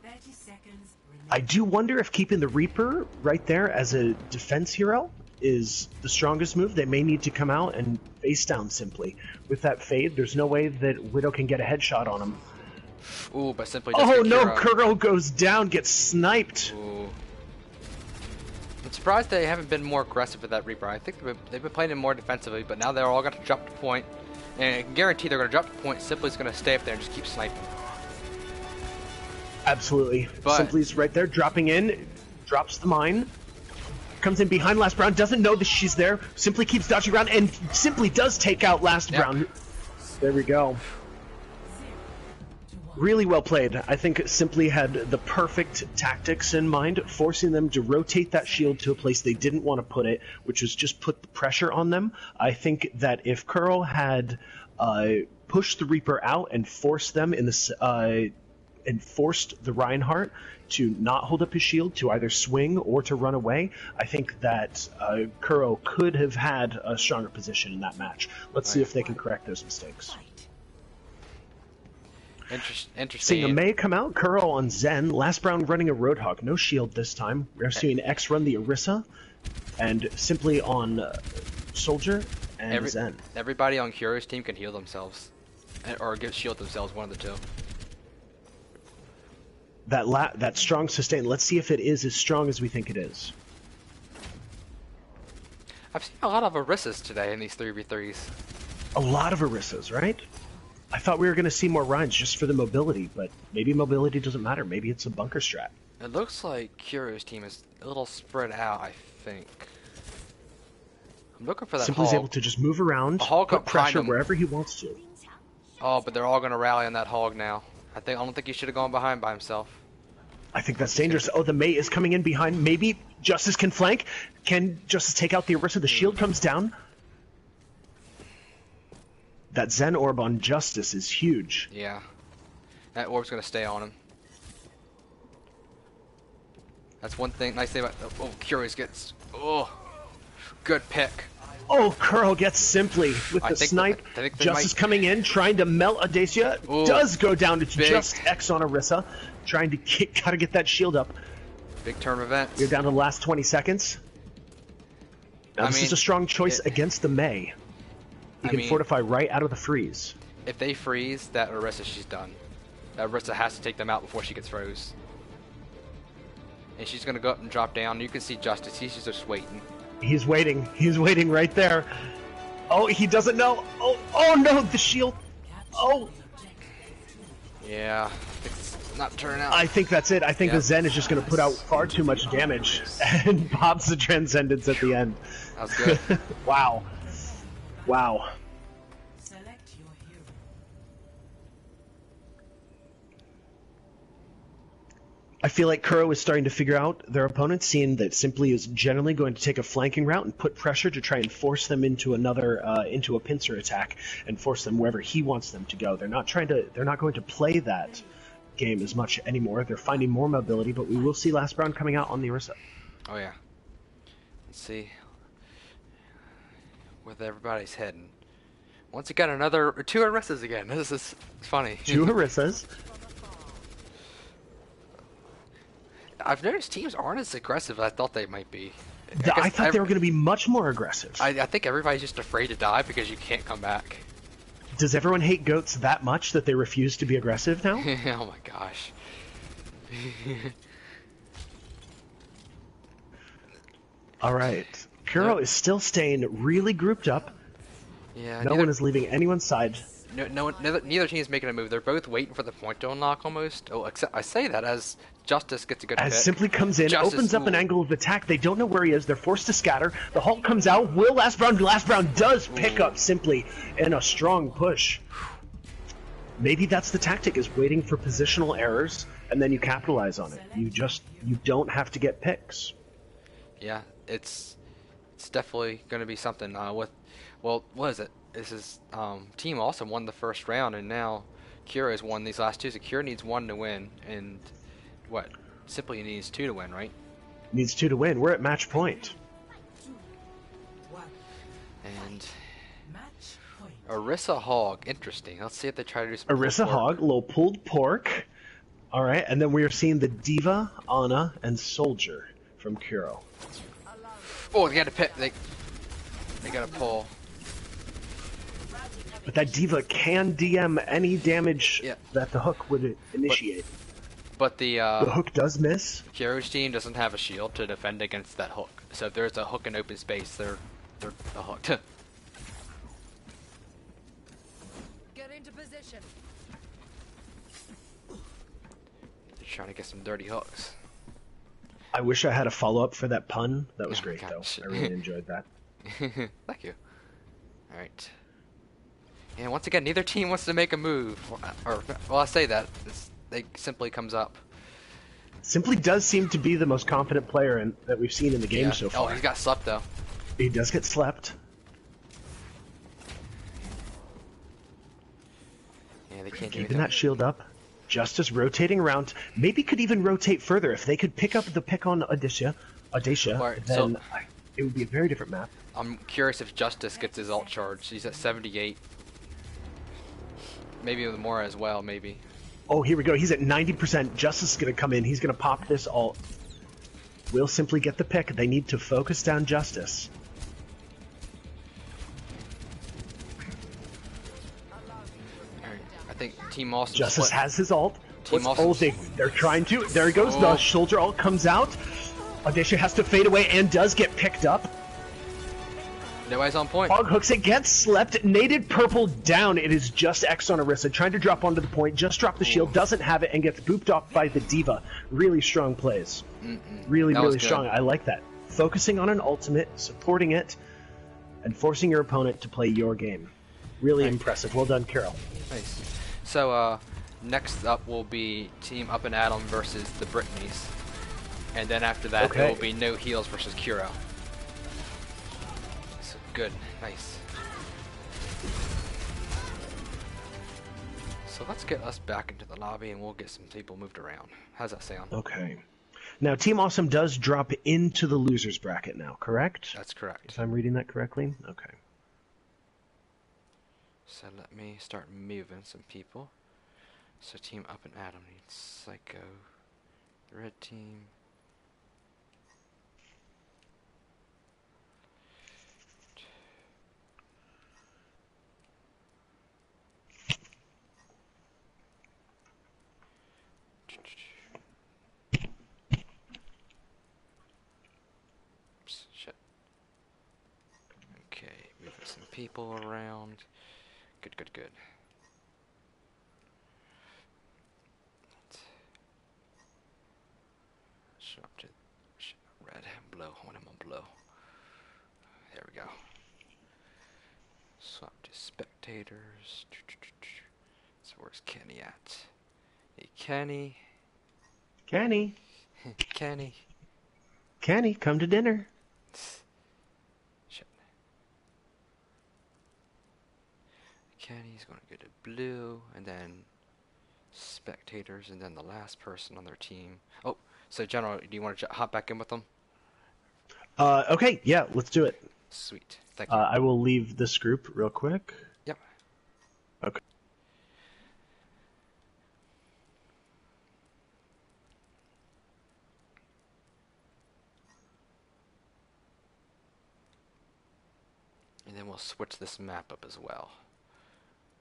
S3: 30 seconds remaining.
S2: I do wonder if keeping the Reaper right there as a defense hero is the strongest move. They may need to come out and face down Simply. With that fade, there's no way that Widow can get a headshot on him.
S1: Ooh, but Simply just
S2: Oh
S1: get
S2: no,
S1: Kira.
S2: Curl goes down, gets sniped.
S1: Ooh. I'm surprised they haven't been more aggressive with that Reaper. I think they've been playing it more defensively, but now they're all going to drop to point. And I can guarantee they're going to drop to point. Simply's going to stay up there and just keep sniping.
S2: Absolutely.
S1: But-
S2: Simply's right there, dropping in, drops the mine, comes in behind Last Brown, doesn't know that she's there, Simply keeps dodging around, and Simply does take out Last
S1: Yep.
S2: Brown. There we go. Really well played. I think Simply had the perfect tactics in mind, forcing them to rotate that shield to a place they didn't want to put it, which was just put the pressure on them. I think that if Curl had pushed the Reaper out and forced them in the and forced the Reinhardt to not hold up his shield, to either swing or to run away, I think that Curl could have had a stronger position in that match. Let's see if they can correct those mistakes.
S1: Interesting.
S2: Seeing a May come out, Curl on Zen, Last Brown running a Roadhog, no shield this time. We're seeing X run the Orisa, and Simply on Soldier and Zen.
S1: Everybody on Kyro's team can heal themselves. or get shield themselves, one of the two.
S2: That strong sustain. Let's see if it is as strong as we think it is.
S1: I've seen a lot of Orissas today in these 3v3s.
S2: A lot of Orissas, right? I thought we were going to see more Rhines just for the mobility, but maybe mobility doesn't matter. Maybe it's a bunker strat.
S1: It looks like Curio's team is a little spread out, I think. I'm looking for that
S2: Simply's
S1: hog.
S2: able to just move around,
S1: A hog
S2: put
S1: up behind
S2: pressure
S1: him.
S2: wherever he wants to.
S1: Oh, but they're all going to rally on that hog now. I don't think he should have gone behind by himself.
S2: I think that's dangerous. Oh, the Mei is coming in behind. Maybe Justice can flank. Can Justice take out the Orisa? The shield comes down. That Zen orb on Justice is huge.
S1: Yeah. That orb's going to stay on him. That's one thing. Nice thing about... Oh, Curious gets... Oh, good pick.
S2: Oh, Kuro gets Simply with
S1: I
S2: the
S1: think
S2: snipe.
S1: I think they
S2: Justice
S1: might-
S2: coming in, trying to melt Audacia.
S1: Ooh,
S2: Does go down. It's
S1: big.
S2: just X on Orisa. Trying to gotta get that shield up.
S1: Big turn of events.
S2: You're down to the last 20 seconds. Now, this is a strong choice against the Mei. You can fortify right out of the freeze.
S1: If they freeze that Orisa, she's done. That Orisa has to take them out before she gets froze. And she's going to go up and drop down. You can see Justice. He's just waiting.
S2: He's waiting. He's waiting right there. Oh, he doesn't know. Oh no, the shield. Oh,
S1: Yeah. It's not turning out.
S2: I think that's it. I think the Zen is just going to put out far too much damage and pops the Transcendence at the end.
S1: That was good.
S2: Wow. Wow.
S3: Select your hero.
S2: I feel like Kuro is starting to figure out their opponent, seeing that Simply is generally going to take a flanking route and put pressure to try and force them into into a pincer attack and force them wherever he wants them to go. They're not going to play that game as much anymore. They're finding more mobility, but we will see last round coming out on the Orisa.
S1: Oh, yeah. Let's see where everybody's heading. Once you got two Orisas again. This is funny.
S2: 2 Orisas.
S1: I've noticed teams aren't as aggressive as I thought they might be.
S2: I thought they were going to be much more aggressive.
S1: I think everybody's just afraid to die because you can't come back.
S2: Does everyone hate goats that much that they refuse to be aggressive now?
S1: Oh my gosh.
S2: All right. Kuro is still staying really grouped up.
S1: Yeah.
S2: No one is leaving anyone's side.
S1: Neither team's making a move. They're both waiting for the point to unlock almost. Oh, except I say that as Justice gets a good
S2: As
S1: pick.
S2: Simply comes in,
S1: Justice,
S2: opens up an
S1: ooh.
S2: angle of attack. They don't know where he is. They're forced to scatter. The Hulk comes out. Will Last Brown does pick up Simply in a strong push. Maybe that's the tactic, is waiting for positional errors, and then you capitalize on it. You don't have to get picks.
S1: Yeah, it's definitely going to be something. What is it? This is Team Awesome won the first round, and now Kira has won these last two. So Kira needs 1 to win, and what? Simply needs 2 to win, right?
S2: Needs 2 to win. We're at match point.
S3: 1.
S1: And
S3: Match point.
S1: Orisa Hog, interesting. Let's see if they try to do some.
S2: Orisa
S1: pulled pork.
S2: Hog, a little pulled pork. All right, and then we are seeing the Diva, Ana, and Soldier from Kuro.
S1: Oh, they got to pick. They got to pull.
S2: But that Diva can DM any damage that the hook would initiate.
S1: But the
S2: The hook does miss.
S1: Kiro's team doesn't have a shield to defend against that hook. So if there's a hook in open space, they're hooked. They're
S4: Get into position.
S1: trying to get some dirty hooks.
S2: I wish I had a follow-up for that pun. That was
S1: Oh,
S2: great,
S1: gosh.
S2: though. I really enjoyed that.
S1: Thank you. Alright. And once again, neither team wants to make a move. Well, I say that. They Simply comes up.
S2: Simply does seem to be the most confident player that we've seen in the game
S1: Yeah.
S2: so
S1: Oh,
S2: far.
S1: he's got slept, though.
S2: He does get slept.
S1: Yeah, they can't do
S2: Keeping
S1: anything.
S2: that shield up. Justice rotating around. Maybe could even rotate further. If they could pick up the pick on Audacia,
S1: Right,
S2: then
S1: so-
S2: it would be a very different map.
S1: I'm curious if Justice gets his ult charged. He's at 78. Maybe with more as well, maybe.
S2: Oh, here we go. He's at 90%. Justice is going to come in. He's going to pop this ult. Will Simply get the pick. They need to focus down Justice.
S1: Alright. think Team Awesome
S2: Justice
S1: split.
S2: has his ult.
S1: Team
S2: What's
S1: Awesome.
S2: ulting? They're trying to. There goes
S1: Oh.
S2: the soldier ult comes out. Audacia has to fade away and does get picked up.
S1: Nobody's on point.
S2: Hog hooks it, gets slept. Nated purple down. It is just X on Orisa trying to drop onto the point. Just dropped the shield, doesn't have it, and gets booped off by the D.Va. Really strong plays. Really,
S1: That was
S2: really
S1: good.
S2: strong. I like that. Focusing on an ultimate, supporting it, and forcing your opponent to play your game. Really impressive. Well done, Carol.
S1: Nice. So, next up will be Team Up and Atom versus the Britneys. And then after that,
S2: Okay.
S1: it will be No Heals versus Kuro. So, good. Nice. So let's get us back into the lobby and we'll get some people moved around. How's that sound?
S2: Okay. Now, Team Awesome does drop into the losers bracket now, correct?
S1: That's correct.
S2: If I'm reading that correctly? Okay.
S1: So let me start moving some people. So Team Up and Atom needs Psycho. The red team. Oops, shit. Okay, moving some people around. Good, good, good. Swap to red, blue. I want him on blue. There we go. Swap to spectators. So where's Kenny at? Hey, Kenny.
S2: Kenny.
S1: Kenny.
S2: Kenny, come to dinner.
S1: Shit. Kenny's gonna go to blue, and then spectators, and then the last person on their team. Oh, so General, do you want to hop back in with them?
S2: Okay, yeah, let's do it.
S1: Sweet. Thank you.
S2: I will leave this group real quick.
S1: Yep.
S2: Okay.
S1: And then we'll switch this map up as well.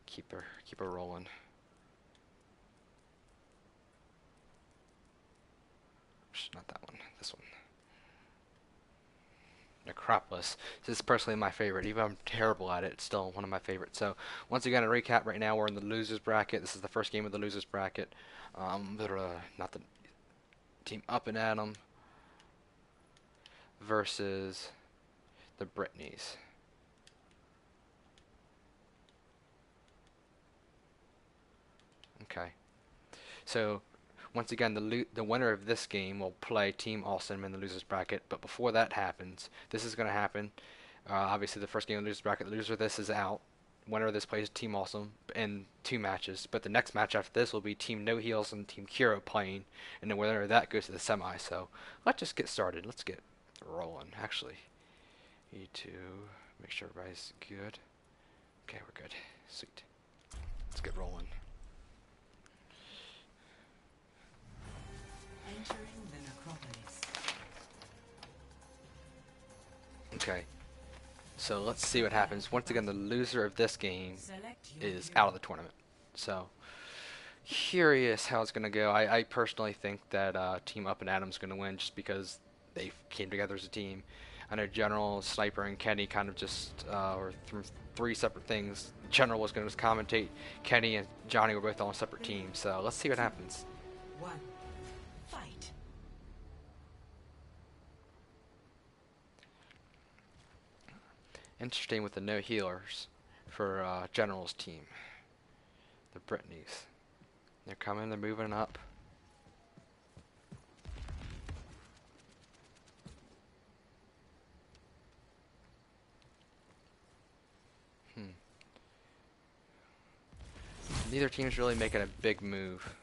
S1: Keep her rolling. Not that one. This one. Necropolis. This is personally my favorite. Even though I'm terrible at it, it's still one of my favorites. So, once again, a recap. Right now, we're in the losers bracket. This is the first game of the losers bracket. Not the Team Up and Atom versus the Britneys. Okay. So, once again, the winner of this game will play Team Awesome in the losers bracket. But before that happens, this is going to happen. Obviously, the first game of the losers bracket, the loser of this is out. Winner of this plays Team Awesome in 2 matches. But the next match after this will be Team No Heals and Team Kuro playing. And the winner of that goes to the semi. So, let's just get started. Let's get rolling. Actually, need to make sure everybody's good. Okay, we're good. Sweet. Let's get rolling.
S3: Entering the necropolis.
S1: Okay. So let's see what happens. Once again, the loser of this game
S3: Select your
S1: is
S3: hero.
S1: out of the tournament. So, curious how it's going to go. I personally think that Team Up and Atom's going to win just because they came together as a team. I know General, Sniper, and Kenny kind of just were from 3 separate things. General was going to commentate. Kenny and Johnny were both on separate teams. So, let's see what happens.
S3: 1. Fight.
S1: Interesting with the no healers for General's team. The Britneys. They're coming, they're moving up. Neither team's really making a big move.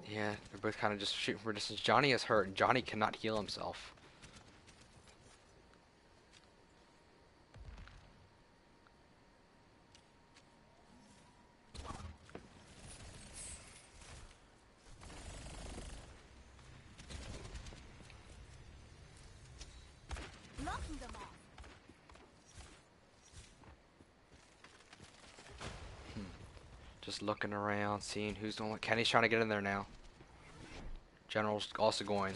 S1: Yeah, they're both kind of just shooting for distance. Johnny is hurt, and Johnny cannot heal himself. Just looking around, seeing who's going. Kenny's trying to get in there now. General's also going.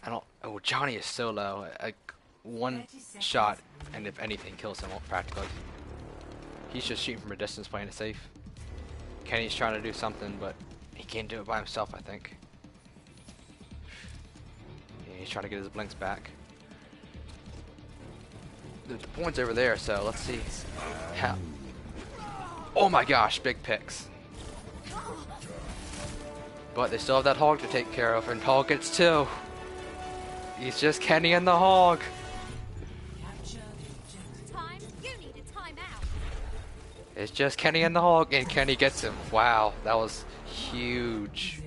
S1: I don't. Oh, Johnny is so low. Like one shot, and if anything, kills him practically. He's just shooting from a distance, playing it safe. Kenny's trying to do something, but he can't do it by himself, I think. Yeah, he's trying to get his blinks back. The point's over there, so let's see how. Oh my gosh, big picks. But they still have that hog to take care of, and Hog gets 2. He's just Kenny and the hog. It's just Kenny and the hog, and Kenny gets him. Wow, that was huge.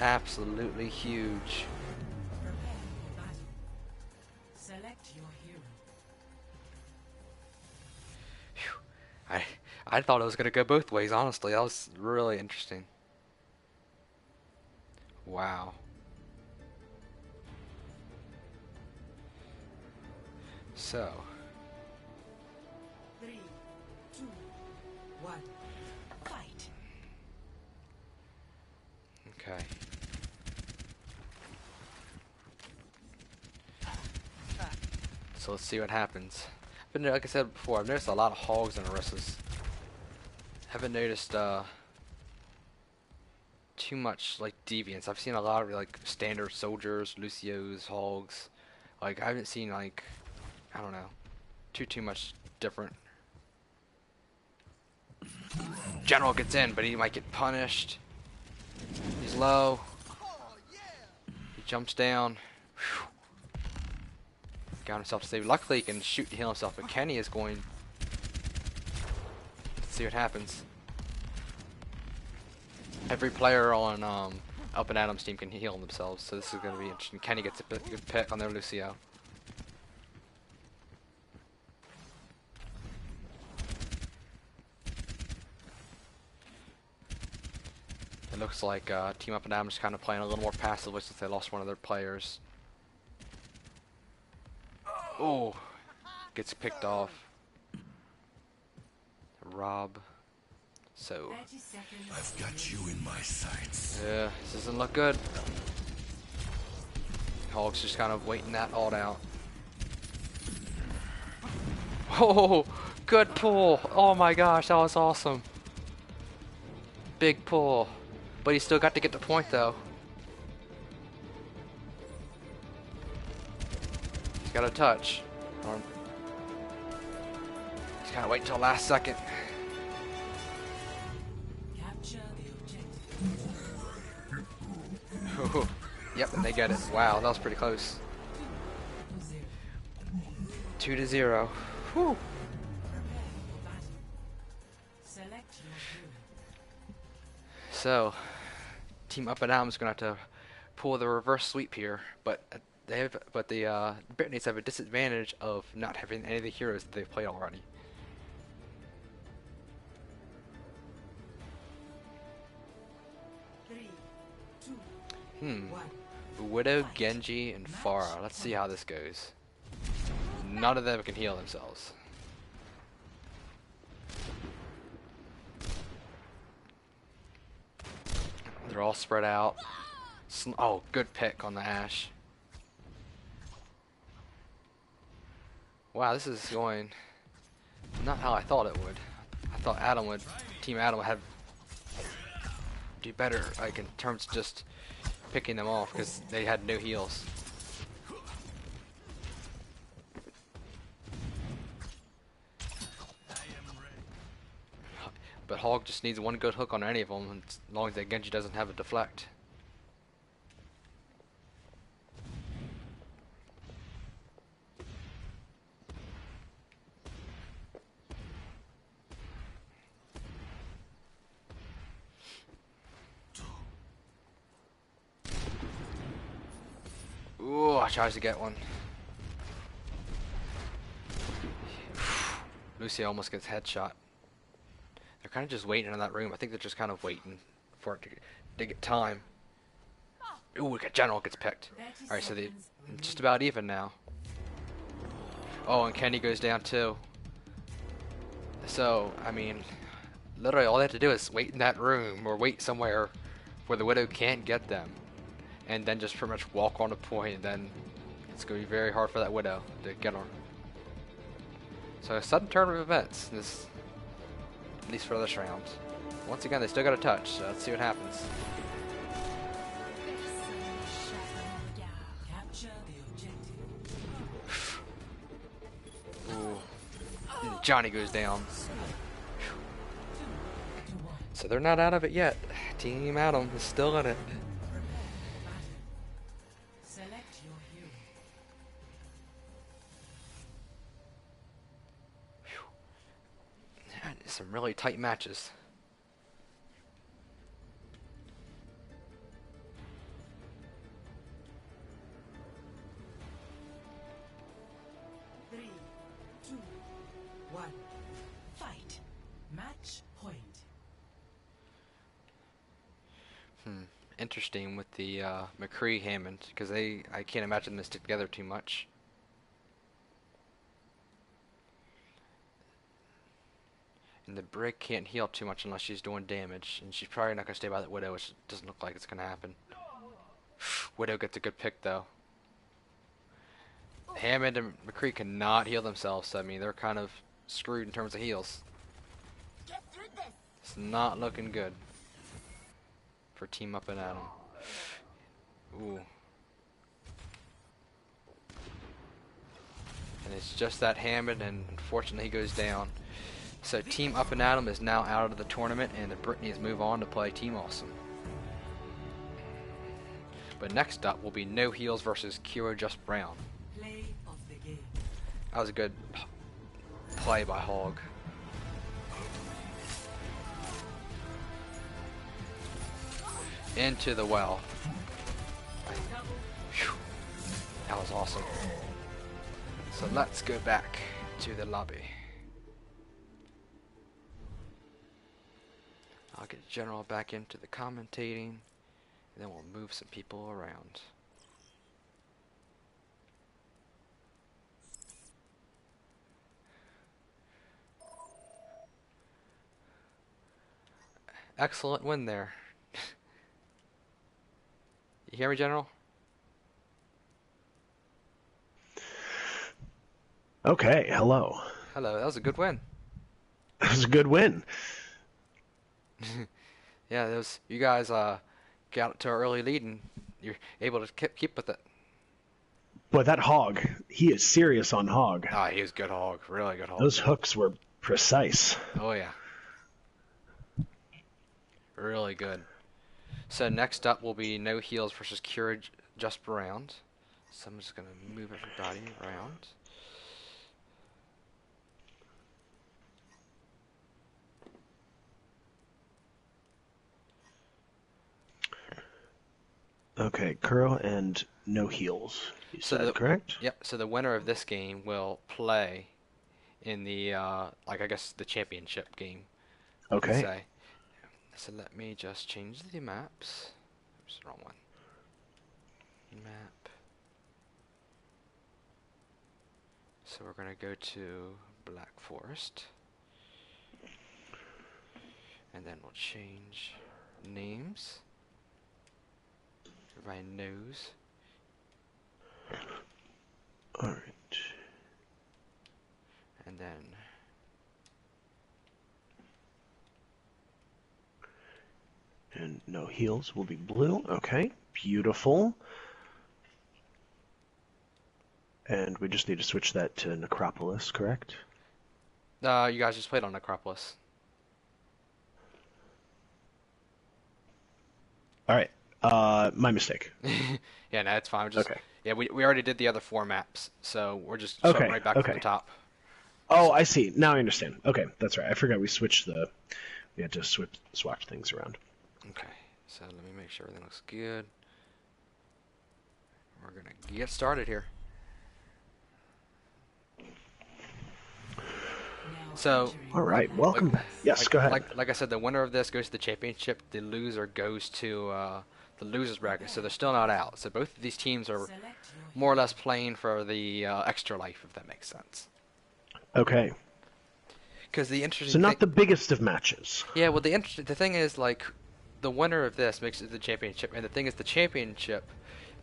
S1: Absolutely huge.
S3: Select your hero.
S1: Phew. I thought it was gonna go both ways, honestly. That was really interesting. Wow. So
S3: 3, 2, 1. Fight.
S1: okay. So let's see what happens. But like I said before, I've noticed a lot of hogs in Orissa's. Haven't noticed too much like deviance. I've seen a lot of like standard soldiers, Lucio's, hogs. Like I haven't seen like, I don't know, too much different. General gets in, but he might get punished. He's low. He jumps down. Whew. Got himself saved. Luckily he can shoot to heal himself, but Kenny is going. Let's see what happens. Every player on Up and Adam's team can heal themselves, so this is going to be interesting. Kenny gets a good pick on their Lucio. It looks like Team Up and Adam's kind of playing a little more passively since they lost one of their players. Oh, gets picked off. Rob. So.
S3: 30 seconds.
S5: I've got you in my sights.
S1: Yeah, this doesn't look good. Hog's just kind of waiting that ult out. Oh, good pull. Oh my gosh, that was awesome. Big pull. But he still got to get the point though. He's got a touch. He's gotta wait until last second.
S3: Capture the objective.
S1: Yep, and they get it. Wow, that was pretty close. 2-0. Whew.
S3: Select your hero.
S1: So, Team Up and Down's gonna have to pull the reverse sweep here, but the Britneys have a disadvantage of not having any of the heroes that they've played already.
S3: Three, two, 1.
S1: Widow, Genji, and Pharah. Let's see how this goes. None of them can heal themselves. They're all spread out. Oh, good pick on the Ashe. Wow, this is going not how I thought it would. I thought Team Adam would have do better, like in terms of just picking them off because they had no heals. But Hog just needs one good hook on any of them, as long as that Genji doesn't have a deflect. Ooh, I tries to get one. Lucy almost gets headshot. They're kind of just waiting in that room. I think they're just kind of waiting for it to get time. Ooh, General gets picked. Alright, so they're just about even now. Oh, and Kenny goes down too. So, I mean, literally all they have to do is wait in that room or wait somewhere where the Widow can't get them. And then just pretty much walk on a point, and then it's going to be very hard for that Widow to get on. So a sudden turn of events, this, at least for this round. Once again, they still got a touch, so let's see what happens.
S3: Capture the objective.
S1: Ooh. And Johnny goes down. So they're not out of it yet. Team Adam is still in it.
S3: Select your hero.
S1: Some really tight matches.
S3: Three, two, one. Fight. Match point.
S1: Interesting with the McCree Hammond, because I can't imagine them stick together too much. And the Brig can't heal too much unless she's doing damage, and she's probably not going to stay by that Widow, which doesn't look like it's going to happen. Widow gets a good pick though. Hammond and McCree cannot heal themselves, so I mean they're kind of screwed in terms of heals.
S6: Get through this.
S1: It's not looking good for Team Up and Adam. Ooh. And it's just that Hammond, and unfortunately he goes down. So Team Up and Adam is now out of the tournament, and the Brittany's move on to play Team Awesome. But next up will be No Heals versus Kiro Just Brown.
S3: Play of the game.
S1: That was a good play by Hog. Into the well. Whew. That was awesome. So let's go back to the lobby. I'll get General back into the commentating, and then we'll move some people around. Excellent win there. You hear me, General?
S2: Okay, hello.
S1: Hello, that was a good win.
S2: That was a good win.
S1: Yeah, those you guys got to an early lead, and you're able to keep with it.
S2: Boy, that Hog, he is serious on Hog.
S1: Ah, he was good Hog, really good Hog.
S2: Those hooks were precise.
S1: Oh yeah, really good. So next up will be No Heals versus Cure Just Around. So I'm just gonna move everybody around.
S2: Okay, Kuro and No Heals. You said, correct?
S1: Yep. So the winner of this game will play in the like I guess the championship game.
S2: Okay.
S1: Say. So let me just change the maps. Oops, wrong one. Map. So we're gonna go to Black Forest, and then we'll change names. Everybody knows.
S2: Alright.
S1: And then
S2: And No Heals will be blue. Okay, beautiful. And we just need to switch that to Necropolis, correct?
S1: you guys just played on Necropolis.
S2: Alright, my mistake.
S1: Yeah, no, it's fine. We're just,
S2: Okay.
S1: Yeah, we already did the other 4 maps, so we're just
S2: Okay,
S1: starting right back from
S2: okay.
S1: the top.
S2: Oh, I see. Now I understand. Okay, that's right. I forgot we switched the... We had to swatch things around.
S1: Okay, so let me make sure everything looks good. We're gonna get started here.
S3: Now
S1: So,
S3: entering
S2: All right, welcome. Yes, go ahead.
S1: Like I said, the winner of this goes to the championship. The loser goes to the losers bracket, so they're still not out. So both of these teams are
S3: Select your
S1: more or less playing for the extra life, if that makes sense.
S2: Okay.
S1: Because the interesting
S2: So not
S1: thing,
S2: the biggest of matches.
S1: yeah, well, the thing is, like, the winner of this makes it the championship, and the thing is, the championship,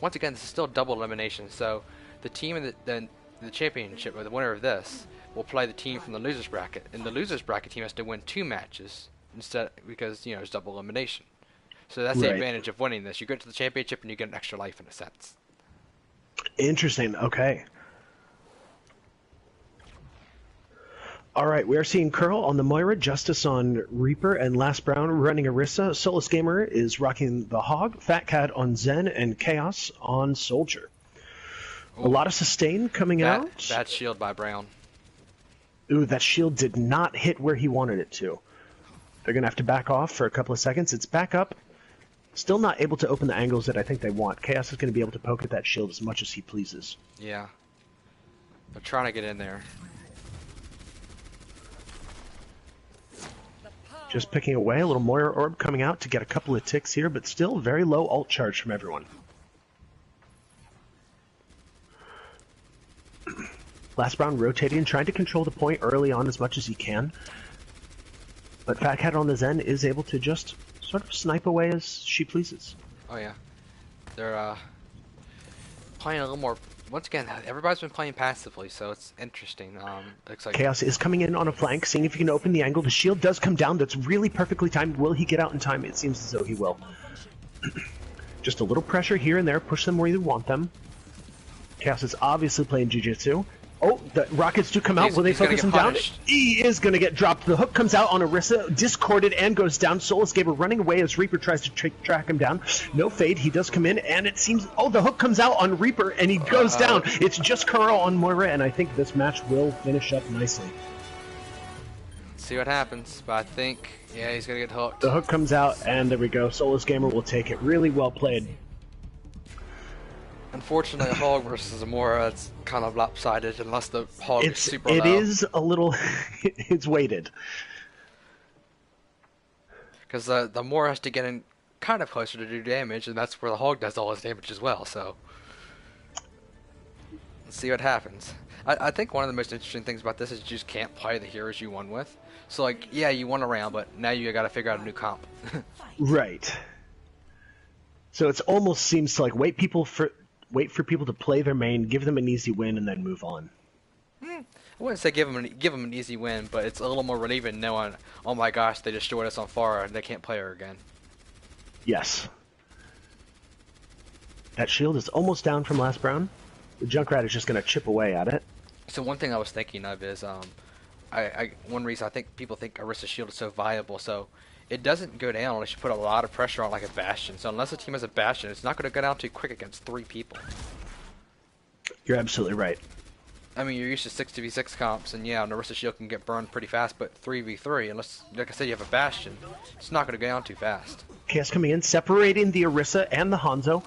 S1: once again, this is still double elimination. So the team in the championship, or the winner of this, will play the team from the losers bracket, and the losers bracket team has to win 2 matches instead, because it's double elimination. So that's the
S2: Right.
S1: advantage of winning this. You get to the championship and you get an extra life in a sense.
S2: Interesting. Okay. All right, we are seeing Curl on the Moira, Justice on Reaper, and Last Brown running Orisa. Solus Gamer is rocking the Hog, Fat Cat on Zen, and Chaos on Soldier. A lot of sustain coming out.
S1: Bad shield by Brown.
S2: Ooh, that shield did not hit where he wanted it to. They're going to have to back off for a couple of seconds. It's back up. Still not able to open the angles that I think they want. Chaos is going to be able to poke at that shield as much as he pleases.
S1: Yeah. They're trying to get in there.
S2: Just picking away. A little Moira Orb coming out to get a couple of ticks here, but still very low ult charge from everyone. Last Brown rotating, trying to control the point early on as much as he can. But Fat Cat on the Zen is able to just sort of snipe away as she pleases.
S1: Oh yeah. They're playing a little more. Once again, everybody's been playing passively, so it's interesting. Looks like
S2: Chaos is coming in on a flank, seeing if he can open the angle. The shield does come down. That's really perfectly timed. Will he get out in time? It seems as though he will. Just a little pressure here and there. Push them where you want them. Chaos is obviously playing Jiu-Jitsu. Oh, the rockets do come out. Will they
S1: he's gonna
S2: focus
S1: get
S2: him down?
S1: punished.
S2: He is going to get dropped. The hook comes out on Orisa, discorded, and goes down. Solus Gamer running away as Reaper tries to track him down. No fade. He does come in, and it seems... Oh, the hook comes out on Reaper, and he goes down. It's just Kuro on Moira, and I think this match will finish up nicely.
S1: see what happens, but I think yeah, he's gonna get hooked.
S2: The hook comes out, and there we go. Solus Gamer will take it. Really well played.
S1: Unfortunately, a hog versus a Mora, it's kind of lopsided unless the hog is super low.
S2: It is a little... it's weighted.
S1: Because the Mora has to get in kind of closer to do damage, and that's where the hog does all his damage as well, so... Let's see what happens. I think one of the most interesting things about this is you just can't play the heroes you won with. So, like, yeah, you won a round, but now you gotta figure out a new comp.
S2: Right. So it almost seems to, like, wait for people to play their main, give them an easy win, and then move on.
S1: I wouldn't say give them an easy win, but it's a little more relieving knowing, oh my gosh, they destroyed us on Pharah and they can't play her again.
S2: Yes. That shield is almost down from Last Brown. The Junkrat is just going to chip away at it.
S1: So one thing I was thinking of is, one reason I think people think Orisa's shield is so viable, so it doesn't go down unless you put a lot of pressure on like a Bastion. So unless a team has a Bastion, it's not going to go down too quick against 3 people.
S2: You're absolutely right.
S1: I mean, you're used to 6v6 comps, and yeah, an Orisa shield can get burned pretty fast, but 3v3, unless, like I said, you have a Bastion, it's not going to go down too fast.
S2: Chaos coming in, separating the Orisa and the Hanzo.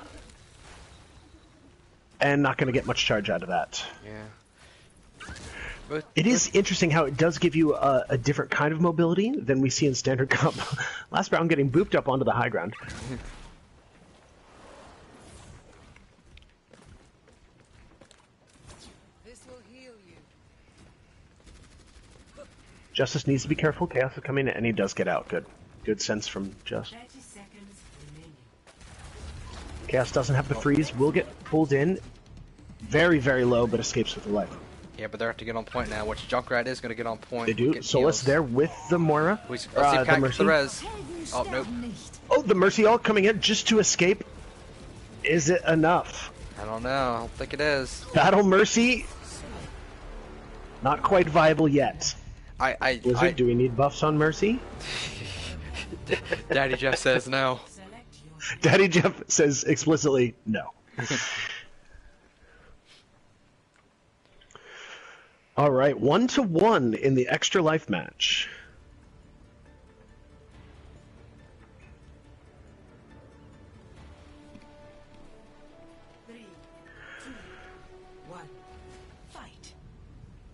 S2: And not going to get much charge out of that.
S1: Yeah.
S2: It is interesting how it does give you a different kind of mobility than we see in standard comp. Last Brown getting booped up onto the high ground.
S4: This will heal you.
S2: Justice needs to be careful. Chaos is coming in, and he does get out. Good. Good sense from Just.
S3: 30 seconds remaining.
S2: Chaos doesn't have the freeze. Will get pulled in. Very, very low, but escapes with the life.
S1: Yeah, but they have to get on point now, which Junkrat is going to get on point.
S2: They do.
S1: Get
S2: Solus
S1: heals.
S2: there with the Moira.
S1: Let's see if Cat gets
S2: Mercy.
S1: the res. Oh, nope.
S2: Oh, the Mercy ult coming in just to escape. Is it enough?
S1: I don't know. I don't think it is.
S2: Battle Mercy. Not quite viable yet. Wizard, do we need buffs on Mercy?
S1: Daddy Jeff says no.
S3: Select your
S2: Daddy Jeff says explicitly no. All right, 1-1 in the extra life match.
S3: three, two, one, fight.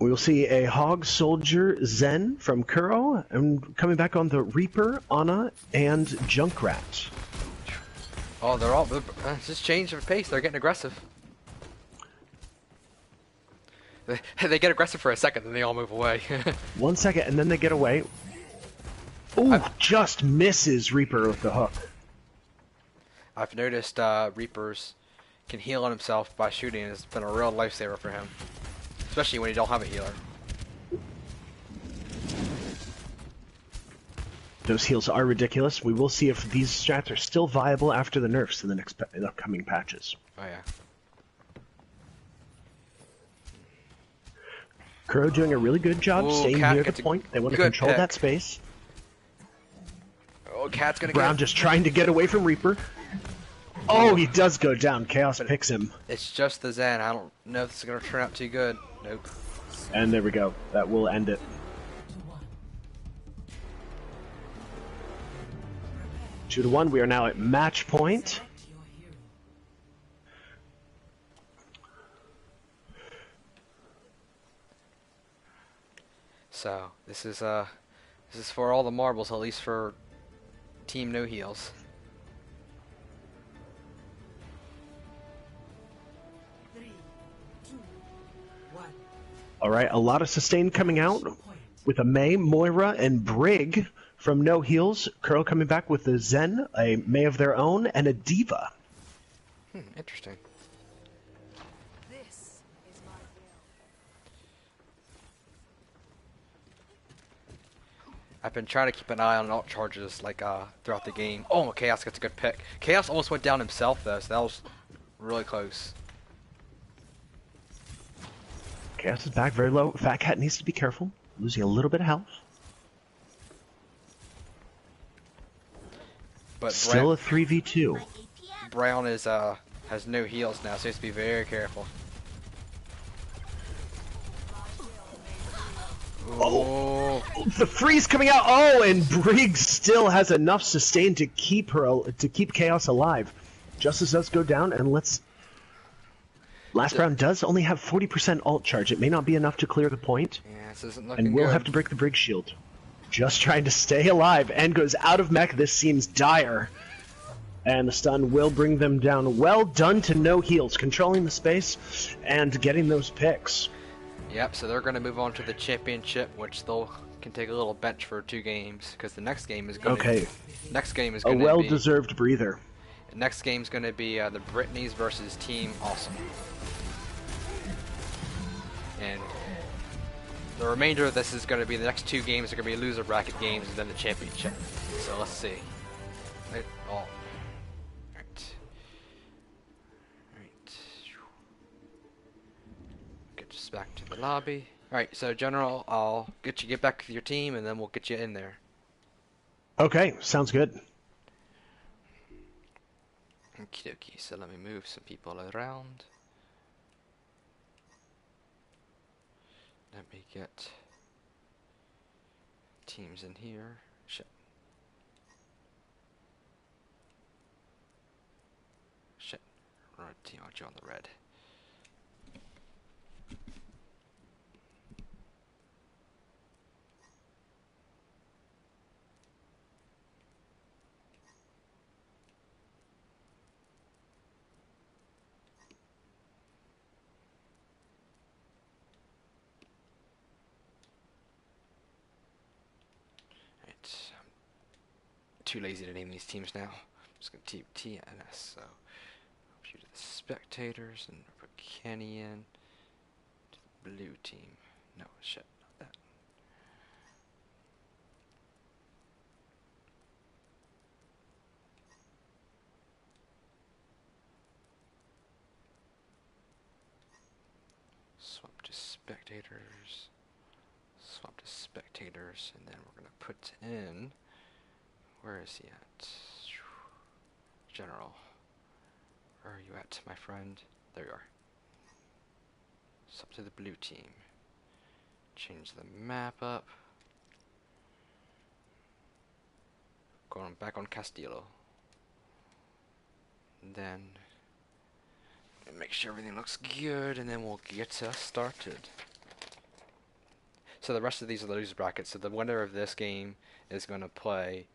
S2: We'll see a Hog Soldier Zen from Kuro, and coming back on the Reaper, Ana, and Junkrat.
S1: Oh, they're all just change of pace. They're getting aggressive. They get aggressive for a second, then they all move away.
S2: 1 second, and then they get away. Ooh,
S1: I've-
S2: just misses Reaper with the hook.
S1: I've noticed Reapers can heal on himself by shooting, and it's been a real lifesaver for him, especially when you don't have a healer.
S2: Those heals are ridiculous. We will see if these strats are still viable after the nerfs in the upcoming patches.
S1: Oh yeah.
S2: Kuro doing a really good job
S1: Ooh,
S2: staying
S1: Cat
S2: near the
S1: gets a
S2: point. They want to
S1: good
S2: control
S1: pick.
S2: that space.
S1: Oh, Cat's gonna
S2: Brown
S1: get.
S2: just trying to get away from Reaper. Oh, he does go down. Chaos picks him.
S1: It's just the Zen. I don't know if this is gonna turn out too good. Nope.
S2: And there we go. That will end it. 2-1. We are now at match point.
S1: So this is for all the marbles, at least for Team No Heals.
S3: Three, two, one.
S2: All right, a lot of sustain coming out with a Mei, Moira, and Brig from No Heals. Kuro coming back with a Zen, a Mei of their own, and a Diva.
S1: Interesting.
S4: This is my will.
S1: I've been trying to keep an eye on alt charges like throughout the game. Oh, Chaos gets a good pick. Chaos almost went down himself though, so that was really close.
S2: Chaos is back very low. Fat Cat needs to be careful, losing a little bit of health.
S1: But
S2: Still a 3v2.
S1: Brown is has no heals now, so he has to be very careful. Oh,
S2: The freeze coming out. Oh, and Brig still has enough sustain to keep Chaos alive. Justice does go down, and Last round does only have 40% alt charge. It may not be enough to clear the point,
S1: yeah, this isn't looking
S2: and will
S1: good.
S2: have to break the Brig shield. Just trying to stay alive, and goes out of mech. This seems dire. And the stun will bring them down. Well done to No Heals, controlling the space and getting those picks.
S1: Yep, so they're going to move on to the championship, which they'll can take a little bench for 2 games because the next game is going
S2: Okay,
S1: next game is
S2: a
S1: going to
S2: well-deserved breather.
S1: be next game's going to be the Britneys versus Team Awesome. And the remainder of this is going to be the next 2 games are going to be loser bracket games and then the championship. So let's see. All right. Get us back to the lobby. Alright, so General, I'll get back with your team and then we'll get you in there.
S2: Okay, sounds good.
S1: Okie dokie, so let me move some people around. Let me get teams in here. Shit. Shit. Right, team, I'll you on the red. I'm too lazy to name these teams now. I'm just gonna team TNS. So, shoot at the spectators and put Kenny in. To the blue team. No, shit, not that. Swap to spectators. Swap to spectators, and then we're gonna put in. Where is he at? General. Where are you at, my friend? There you are. Swap to the blue team. Change the map up. Going back on Castillo. And then make sure everything looks good, and then we'll get us started. So the rest of these are the loser brackets. So the winner of this game is going to play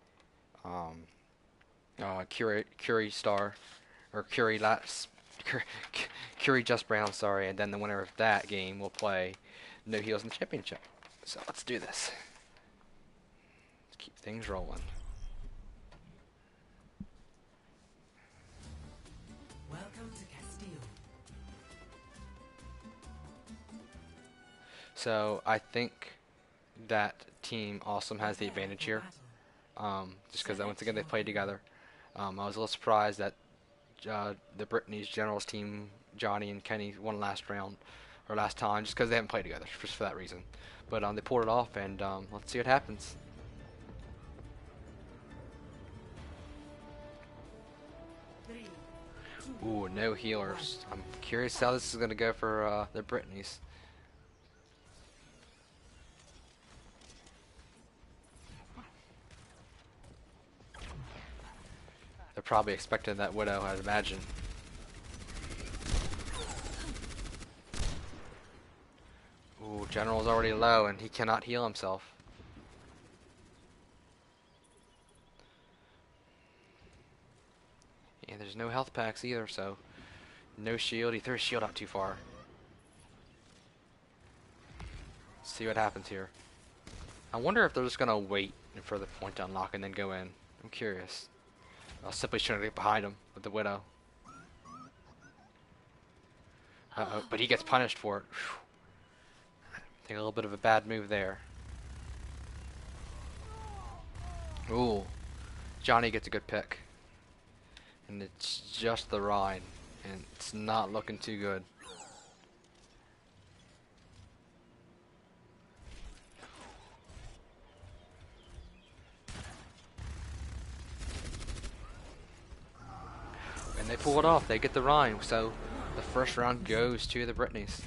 S1: Curie Star, or Curie Lats, Curie Just Brown, sorry, and then the winner of that game will play No Heels in the championship. So let's do this. Let's keep things rolling.
S3: Welcome to Castile.
S1: So I think that Team Awesome has the advantage here, just because once again they played together. I was a little surprised that the Brittany's Generals team, Johnny and Kenny, won last round or last time, just because they haven't played together, just for that reason. But they pulled it off, and let's see what happens. Ooh, no healers. I'm curious how this is going to go for the Brittany's. They're probably expecting that Widow, I'd imagine. Ooh, General's already low and he cannot heal himself. And there's no health packs either, so no shield. He threw his shield out too far. Let's see what happens here. I wonder if they're just gonna wait for the point to unlock and then go in. I'm curious. I'll simply try to get behind him with the Widow. Uh-oh, but he gets punished for it. Whew. I think a little bit of a bad move there. Ooh, Johnny gets a good pick. And it's just the Rhine, and it's not looking too good. And they pull it off, they get the Rhine, so the first round goes to the Brittany's.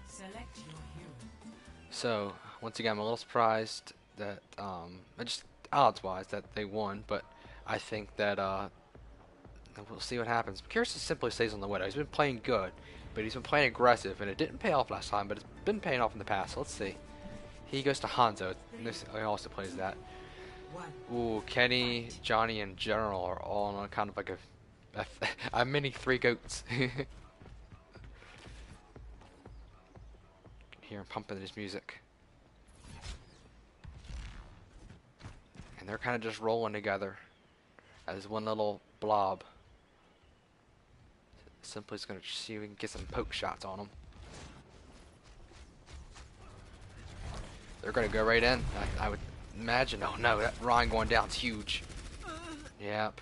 S3: Select your hero.
S1: So, once again, I'm a little surprised that, just odds-wise, that they won, but I think that, we'll see what happens. Curious simply stays on the Widow. He's been playing good, but he's been playing aggressive, and it didn't pay off last time, but it's been paying off in the past. So let's see. He goes to Hanzo. He also plays that. Ooh, Kenny, Johnny, and General are all on kind of like a mini three goats. Hear him pumping his music. And they're kind of just rolling together as one little blob. Simply just going to see if we can get some poke shots on them. They're going to go right in. I would imagine. Oh no, that Rhine going down is huge. Yep.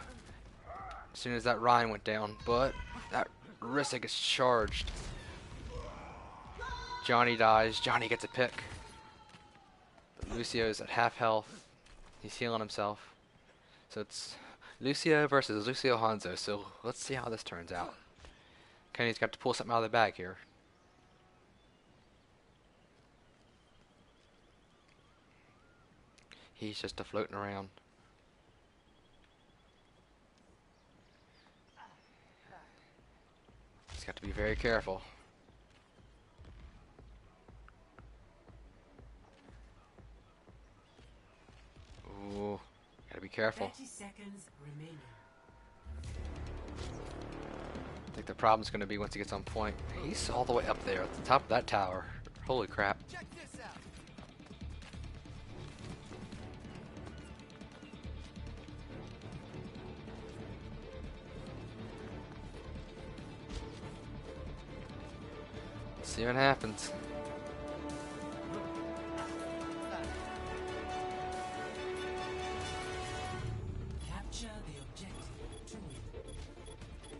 S1: As soon as that Rhine went down, but that Rissa gets charged. Johnny dies. Johnny gets a pick. But Lucio's at half health. He's healing himself. So it's Lucio versus Lucio Hanzo. So let's see how this turns out. Kenny's got to pull something out of the bag here. He's just floating around. He's got to be very careful. Ooh, gotta be careful.
S3: 30 seconds remaining.
S1: I think the problem's gonna be once he gets on point. He's all the way up there at the top of that tower. Holy crap.
S7: Check this out.
S1: Let's see what happens.
S3: Capture the objective to win.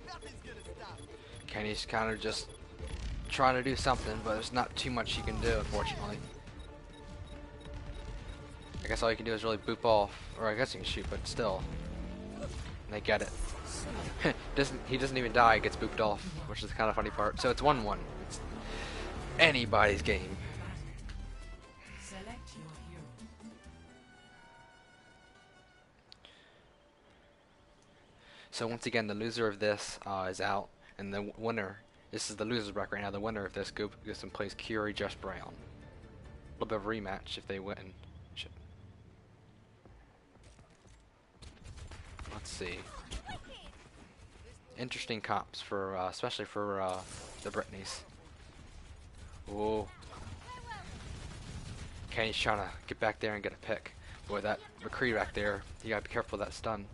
S7: Nothing's gonna stop.
S1: Kenny's kind of just trying to do something, but there's not too much he can do, unfortunately. I guess all you can do is really boop off, or I guess he can shoot, but still, they get it. He doesn't even die; he gets booped off, which is the kind of funny part. So it's 1-1. It's anybody's game.
S3: Select your hero.
S1: So once again, the loser of this is out, and the winner. This is the loser's bracket right now. The winner of this goes and plays Curie Just Brown. A little bit of a rematch if they win. Let's see. Interesting comps for, especially for the Brittany's. Ooh. Kenny's trying to get back there and get a pick. Boy, that McCree back there, you gotta be careful of that stun.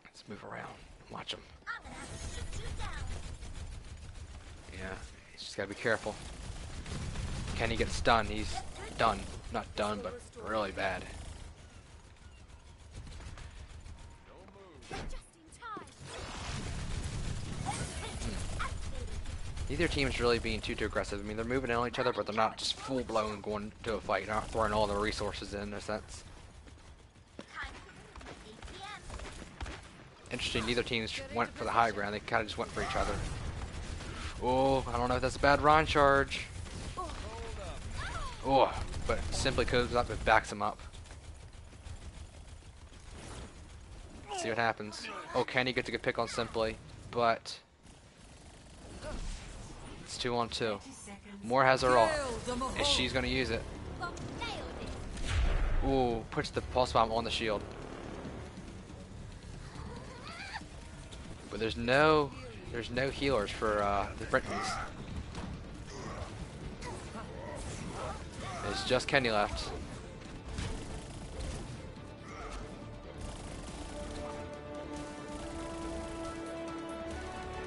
S1: Let's move around. Watch him.
S6: I'm gonna have to shoot you down.
S1: Yeah, he's just gotta be careful. Kenny gets stunned, he's done. Not done, but really bad.
S4: Just in time.
S1: Neither team's really being too aggressive. I mean, they're moving in on each other, but they're not just full-blown going to a fight. They're not throwing all their resources in a sense.
S6: Time for ATM.
S1: Interesting, neither teams went for the high ground. They kind of just went for each other. Oh, I don't know if that's a bad Ron charge. Oh, but simply comes up and backs him up. See what happens. Oh, Kenny gets a good pick on Simply, but it's 2-on-2.
S3: 30 seconds.
S1: Moore has her ult, and she's gonna use it.
S6: Well, nailed it.
S1: Ooh, puts the pulse bomb on the shield. But there's no healers for the Brittany's. It's just Kenny left.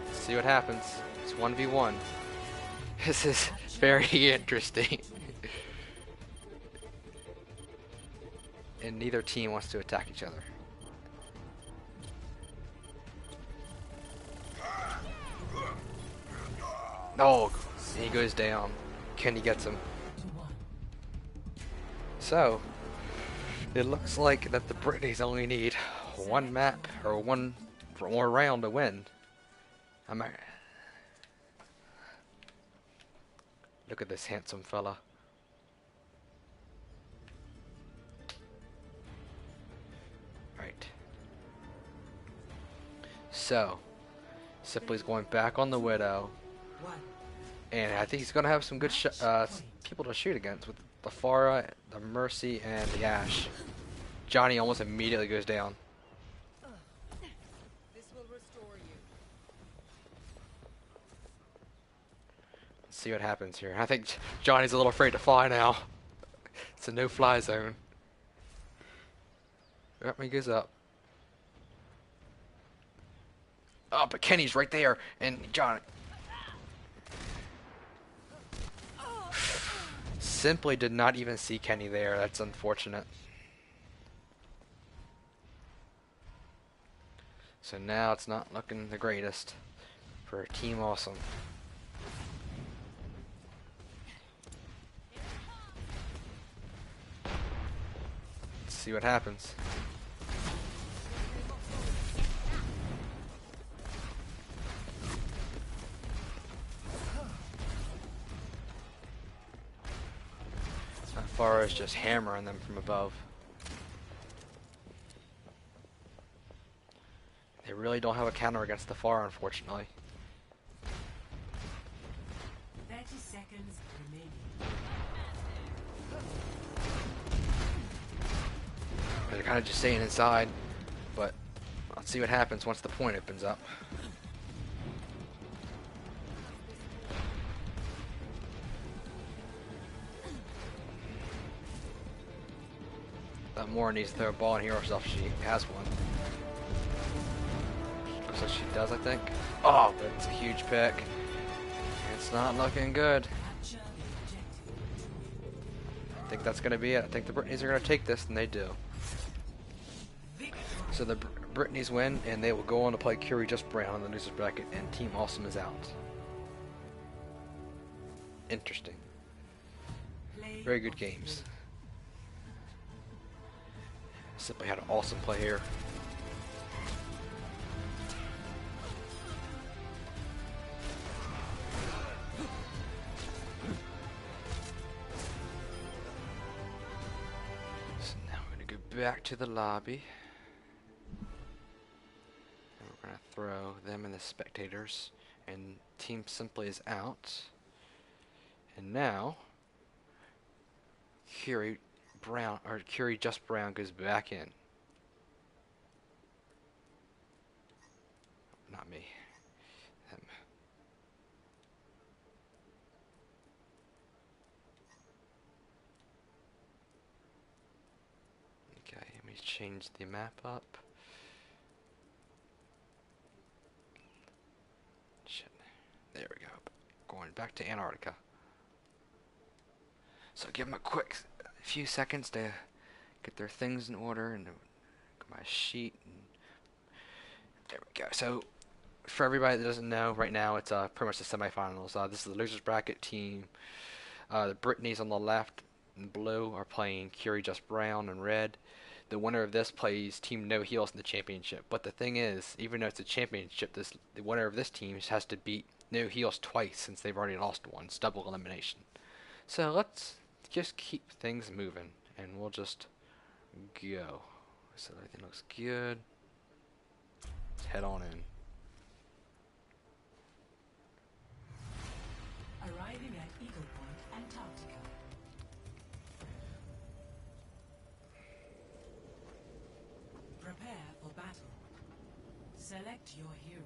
S1: Let's see what happens. It's 1v1. This is very interesting. And neither team wants to attack each other. Oh, he goes down. Kenny gets him. So, it looks like that the Brittany's only need one map or one more round to win. Look at this handsome fella. Right. So, Simply's going back on the Widow.
S3: One.
S1: And I think he's going to have some good people to shoot against with the Pharah, the Mercy, and the Ashe. Johnny almost immediately goes down.
S4: This will restore you.
S1: Let's see what happens here. I think Johnny's a little afraid to fly now. It's a no-fly zone. Yep, he goes up. Oh, but Kenny's right there, and Johnny simply did not even see Kenny there. That's unfortunate. So now it's not looking the greatest for Team Awesome. Let's see what happens. Pharah is just hammering them from above. They really don't have a counter against the Pharah, unfortunately.
S3: 30 seconds remaining.
S1: They're kind of just staying inside, but let's see what happens once the point opens up. Moore needs to throw a ball and heal herself. She has one. Looks like she does, I think. Oh, but it's a huge pick. It's not looking good.
S3: Capture the objective.
S1: I think that's going to be it. I think the Brittany's are going to take this, and they do.
S3: Victory.
S1: So the Brittany's win, and they will go on to play Curie Just Brown in the losers bracket, and Team Awesome is out. Interesting.
S3: Play
S1: Very good
S3: of the
S1: games. Simply had an awesome play here. So now we're going to go back to the lobby. And we're going to throw them and the spectators. And Team Simply is out. And now, Curie Brown, or Curie Just Brown goes back in. Not me. Him. Okay, let me change the map up. Shit. There we go. Going back to Antarctica. So give them a quick few seconds to get their things in order and my sheet. And there we go. So for everybody that doesn't know, right now it's pretty much the semifinals. This is the losers bracket team. The Brittany's on the left in blue are playing Curie Just Brown in red. The winner of this plays Team No Heels in the championship. But the thing is, even though it's a championship, the winner of this team has to beat No Heels twice since they've already lost one. It's double elimination. So let's just keep things moving, and we'll just go. So everything looks good. Let's head on in.
S3: Arriving at Eagle Point, Antarctica. Prepare for battle. Select your hero.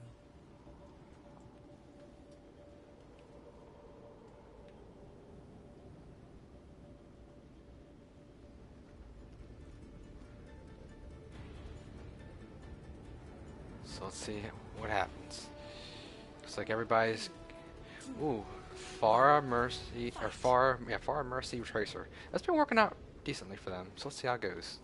S1: So let's see what happens. Looks like everybody's. Ooh, Pharah Mercy or Pharah Mercy Tracer. That's been working out decently for them. So let's see how it goes.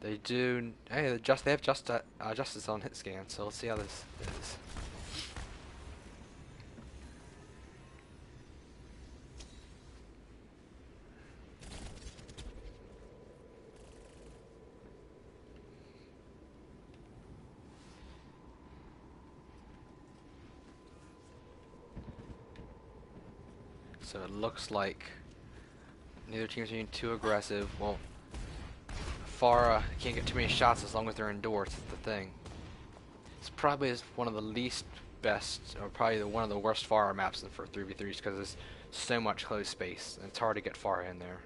S1: They do. Hey, they have Justice on hit scan. So let's see how this is. So it looks like neither team's being too aggressive. Well, Pharah can't get too many shots as long as they're indoors. That's the thing. It's probably one of the least best, or probably one of the worst Pharah maps for 3v3s because there's so much closed space and it's hard to get Pharah in there.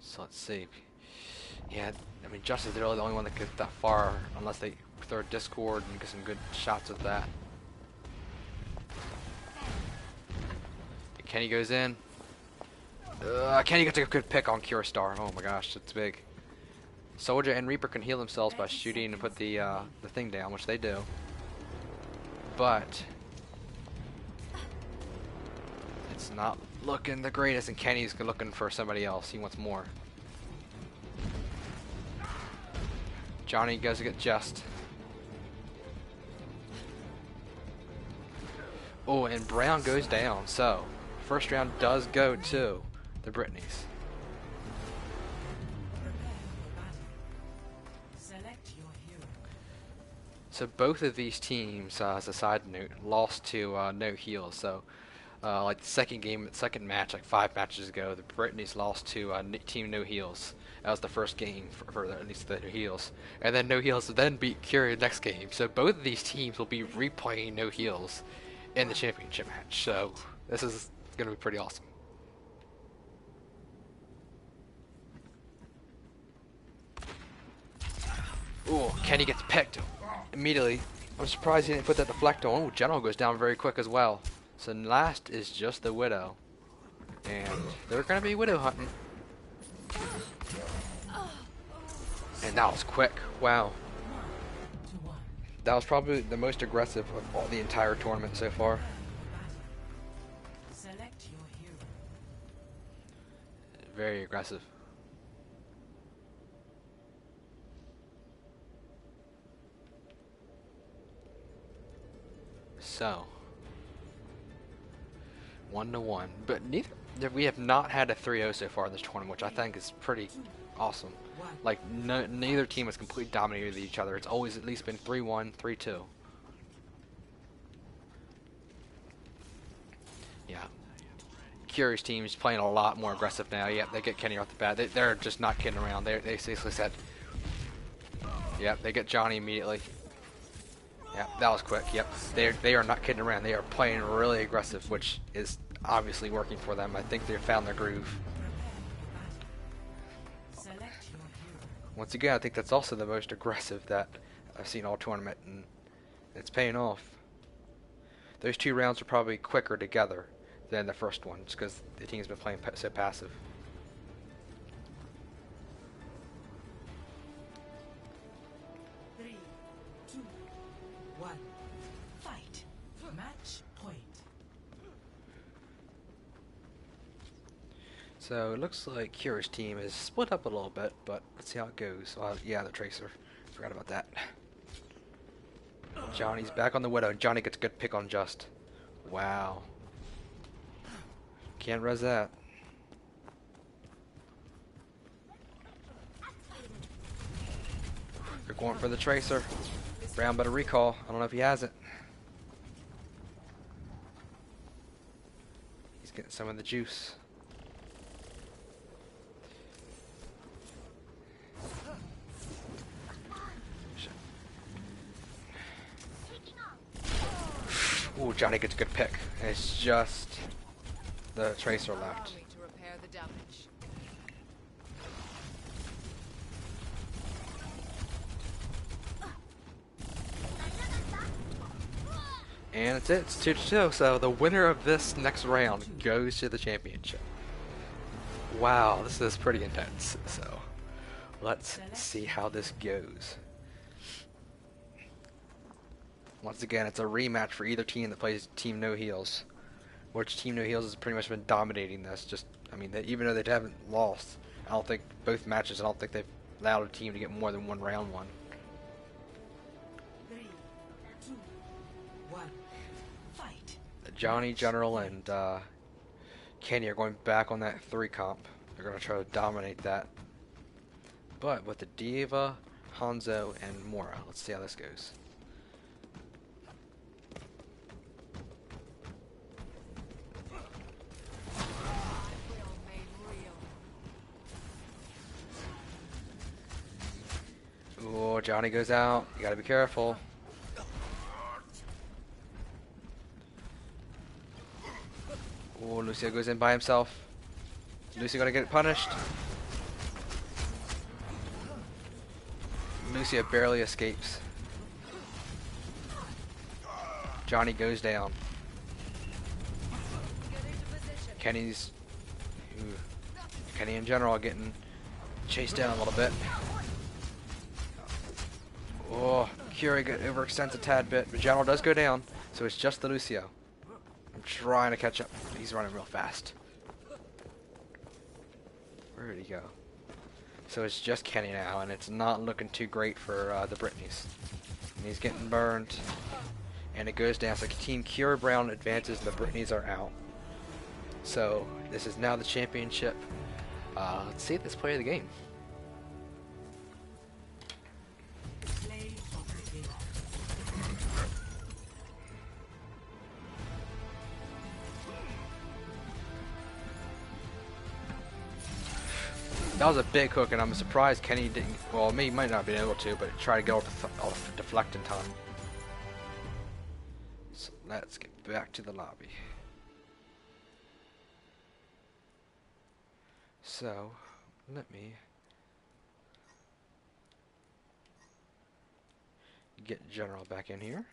S1: So let's see. Yeah, I mean Justice is really the only one that gets that far unless they throw a Discord and get some good shots of that. Kenny goes in. Kenny gets a good pick on Cure Star. Oh my gosh, that's big. Soldier and Reaper can heal themselves by shooting and put the thing down, which they do. But it's not looking the greatest, and Kenny's looking for somebody else. He wants more. Johnny goes to get Just. Oh, and Brown goes down. So, first round does go to the Brittany's.
S3: Prepare for battle. Select your hero.
S1: So both of these teams, as a side note, lost to No Heals. So, like the second match, like 5 matches ago, the Brittany's lost to Team No Heals. That was the first game for at least the No Heals. And then No Heals then beat Curie the next game. So both of these teams will be replaying No Heals in the championship match. So this is going to be pretty awesome. Ooh, Kenny gets picked immediately. I'm surprised he didn't put that deflect on. Ooh, General goes down very quick as well. So last is just the Widow. And they're going to be Widow hunting. And that was quick. Wow. That was probably the most aggressive of all the entire tournament so far.
S3: Select your hero.
S1: Very aggressive. So 1-1, but we have not had a 3-0 so far in this tournament, which I think is pretty awesome. Like neither team has completely dominated each other. It's always at least been 3-1, 3-2. Yeah. Curie's team is playing a lot more aggressive now. Yeah, they get Kenny off the bat. They're just not kidding around. They basically said, yeah, they get Johnny immediately. Yeah, that was quick. Yep, they are not kidding around. They are playing really aggressive, which is obviously working for them. I think they've found their groove.
S3: Select your hero.
S1: Once again, I think that's also the most aggressive that I've seen all tournament, and it's paying off. Those 2 rounds are probably quicker together than the first one, just because the team's been playing so passive.
S3: Three, two, one. Fight. Match point.
S1: So it looks like Kira's team is split up a little bit, but let's see how it goes. Yeah, the Tracer. Forgot about that. Johnny's back on the Widow, and Johnny gets a good pick on Just. Wow. Can't res that. They're going for the Tracer. Brown better recall. I don't know if he has it. He's getting some of the juice. Ooh, Johnny gets a good pick. And it's just the Tracer left.
S4: Allow me to repair the damage.
S1: And that's it. It's 2-2. So the winner of this next round goes to the championship. Wow, this is pretty intense. So let's see how this goes. Once again, it's a rematch for either team that plays Team No Heals, which Team No Heals has pretty much been dominating this. Just, I mean, even though they haven't lost, I don't think both matches. I don't think they've allowed a team to get more than one round one.
S3: 3, 2, 1. Fight.
S1: Johnny, General, and Kenny are going back on that 3 comp. They're going to try to dominate that. But with the Diva, Hanzo, and Mora, let's see how this goes.
S4: Will made real.
S1: Oh, Johnny goes out. You gotta be careful. Oh, Lucio goes in by himself. Lucio gonna get punished. Lucio barely escapes. Johnny goes down.
S4: Get into position.
S1: Kenny's... Ooh. Kenny in general are getting chased down a little bit. Oh, Curie overextends a tad bit, but General does go down, so it's just the Lucio. I'm trying to catch up. He's running real fast. Where did he go? So it's just Kenny now, and it's not looking too great for the Britneys. And he's getting burned, and it goes down. So Team Kira Brown advances, and the Britneys are out. So this is now the championship. Let's see this play of the game.
S3: Play of the game.
S1: That was a big hook, and I'm surprised Kenny didn't. Well, he might not have been able to, but try to get off deflect in time. So let's get back to the lobby. So let me get General back in here,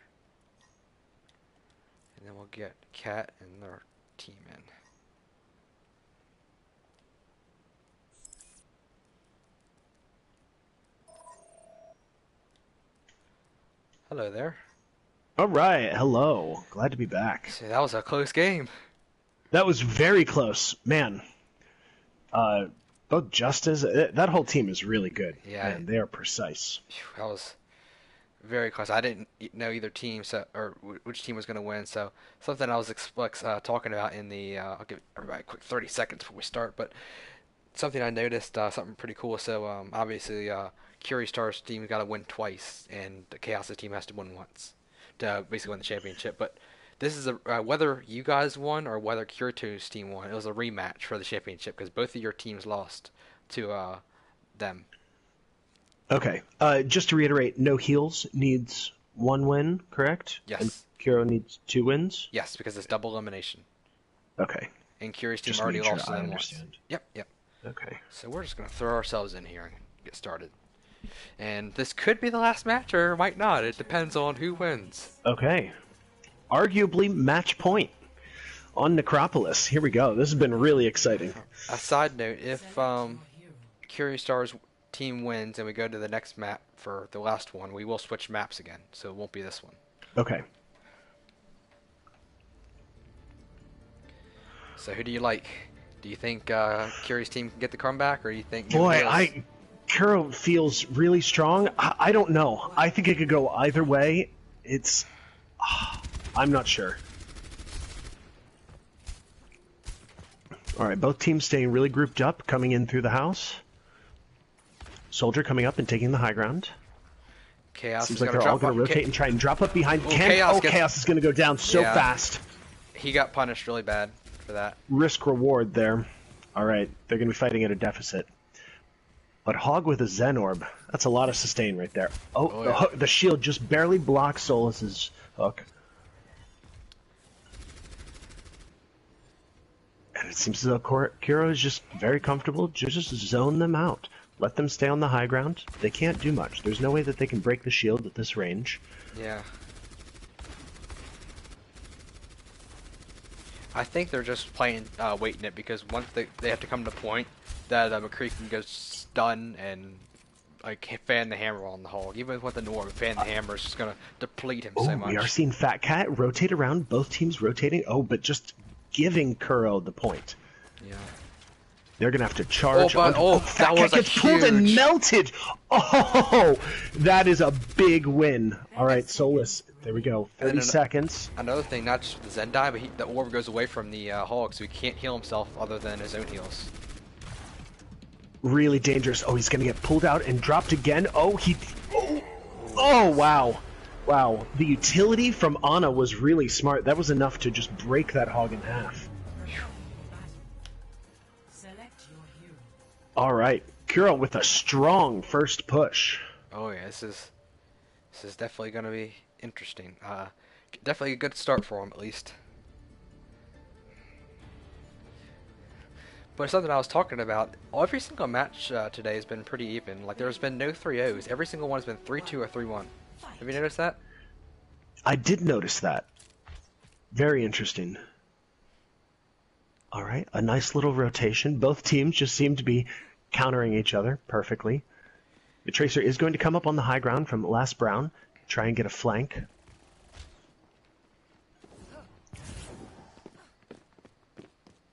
S1: and then we'll get Cat and their team in. Hello there.
S2: All right, hello. Glad to be back.
S1: See, that was a close game.
S2: That was very close, man. Both Justice, that whole team is really good.
S1: Yeah.
S2: Man, they are precise.
S1: Phew, that was very close. I didn't know either team, so or which team was going to win. So something I was talking about in the. I'll give everybody a quick 30 seconds before we start. But something I noticed, something pretty cool. So obviously, Curie Star's team got to win twice, and the Chaos' team has to win once to basically win the championship. But this is whether you guys won or whether Kirito's team won, it was a rematch for the championship because both of your teams lost to them.
S2: Okay, just to reiterate, No Heals needs 1 win, correct?
S1: Yes.
S2: And Kuro needs 2 wins?
S1: Yes, because it's double elimination.
S2: Okay.
S1: And Curious Team
S2: Just
S1: already
S2: making sure
S1: lost to
S2: I
S1: them once.
S2: understand.
S1: Yep.
S2: Okay.
S1: So we're just going to throw ourselves in here and get started. And this could be the last match or might not. It depends on who wins.
S2: Okay. Arguably match point on Necropolis. Here we go. This has been really exciting.
S1: A side note, if Curious Star's team wins and we go to the next map for the last one, we will switch maps again. So it won't be this one.
S2: Okay.
S1: So who do you like? Do you think Curious Team can get the comeback, or do you think...
S2: Boy, Kuro feels really strong. I don't know. I think it could go either way. It's... I'm not sure. Alright, both teams staying really grouped up, coming in through the house. Soldier coming up and taking the high ground.
S1: Chaos
S2: Seems
S1: is
S2: like they're all going to rotate and try and drop up behind Ken. Chaos is going to go down so fast.
S1: He got punished really bad for that.
S2: Risk reward there. Alright, they're going to be fighting at a deficit. But Hog with a Zen Orb, that's a lot of sustain right there. The shield just barely blocks Solus's hook. And it seems as though Kuro is just very comfortable. Just zone them out. Let them stay on the high ground. They can't do much. There's no way that they can break the shield at this range.
S1: Yeah. I think they're just playing, waiting it, because once they have to come to the point that McCree can go stun and like fan the hammer on the Hog. Even with the Orb, fan the hammer is just gonna deplete him so much.
S2: We are seeing Fat Cat rotate around. Both teams rotating. But just giving Kuro the point.
S1: Yeah.
S2: They're gonna have to charge.
S1: That was
S2: gets pulled and melted. Oh, that is a big win. All right, Solus. There we go. 30 seconds.
S1: Another thing, not just the Zendai, but the Orb goes away from the Hog, so he can't heal himself other than his own heals.
S2: Really dangerous. Oh, he's gonna get pulled out and dropped again. Oh, Oh, wow. Wow. The utility from Ana was really smart. That was enough to just break that Hog in half. All right, Kuro with a strong first push.
S1: Oh yeah, this is definitely going to be interesting. Definitely a good start for him at least. But something I was talking about, every single match today has been pretty even. Like there's been no 3-0s. Every single one has been 3-2 or 3-1. Have you noticed that?
S2: I did notice that. Very interesting. All right, a nice little rotation. Both teams just seem to be countering each other perfectly. The Tracer is going to come up on the high ground from Last Brown, try and get a flank.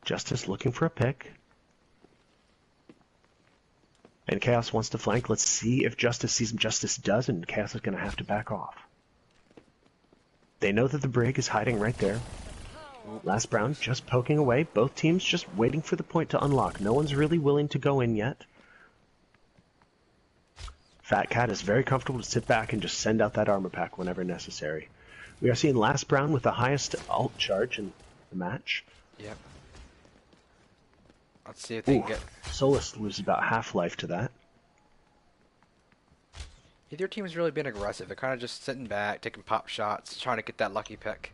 S2: Justice looking for a pick. And Chaos wants to flank. Let's see if Justice sees him. Justice does, and Chaos is going to have to back off. They know that the Brig is hiding right there. Last Brown just poking away. Both teams just waiting for the point to unlock. No one's really willing to go in yet. Fat Cat is very comfortable to sit back and just send out that armor pack whenever necessary. We are seeing Last Brown with the highest ult charge in the match.
S1: Yep. Let's see if they can get...
S2: Solus loses about half-life to that.
S1: Neither team has really been aggressive. They're kind of just sitting back, taking pop shots, trying to get that lucky pick.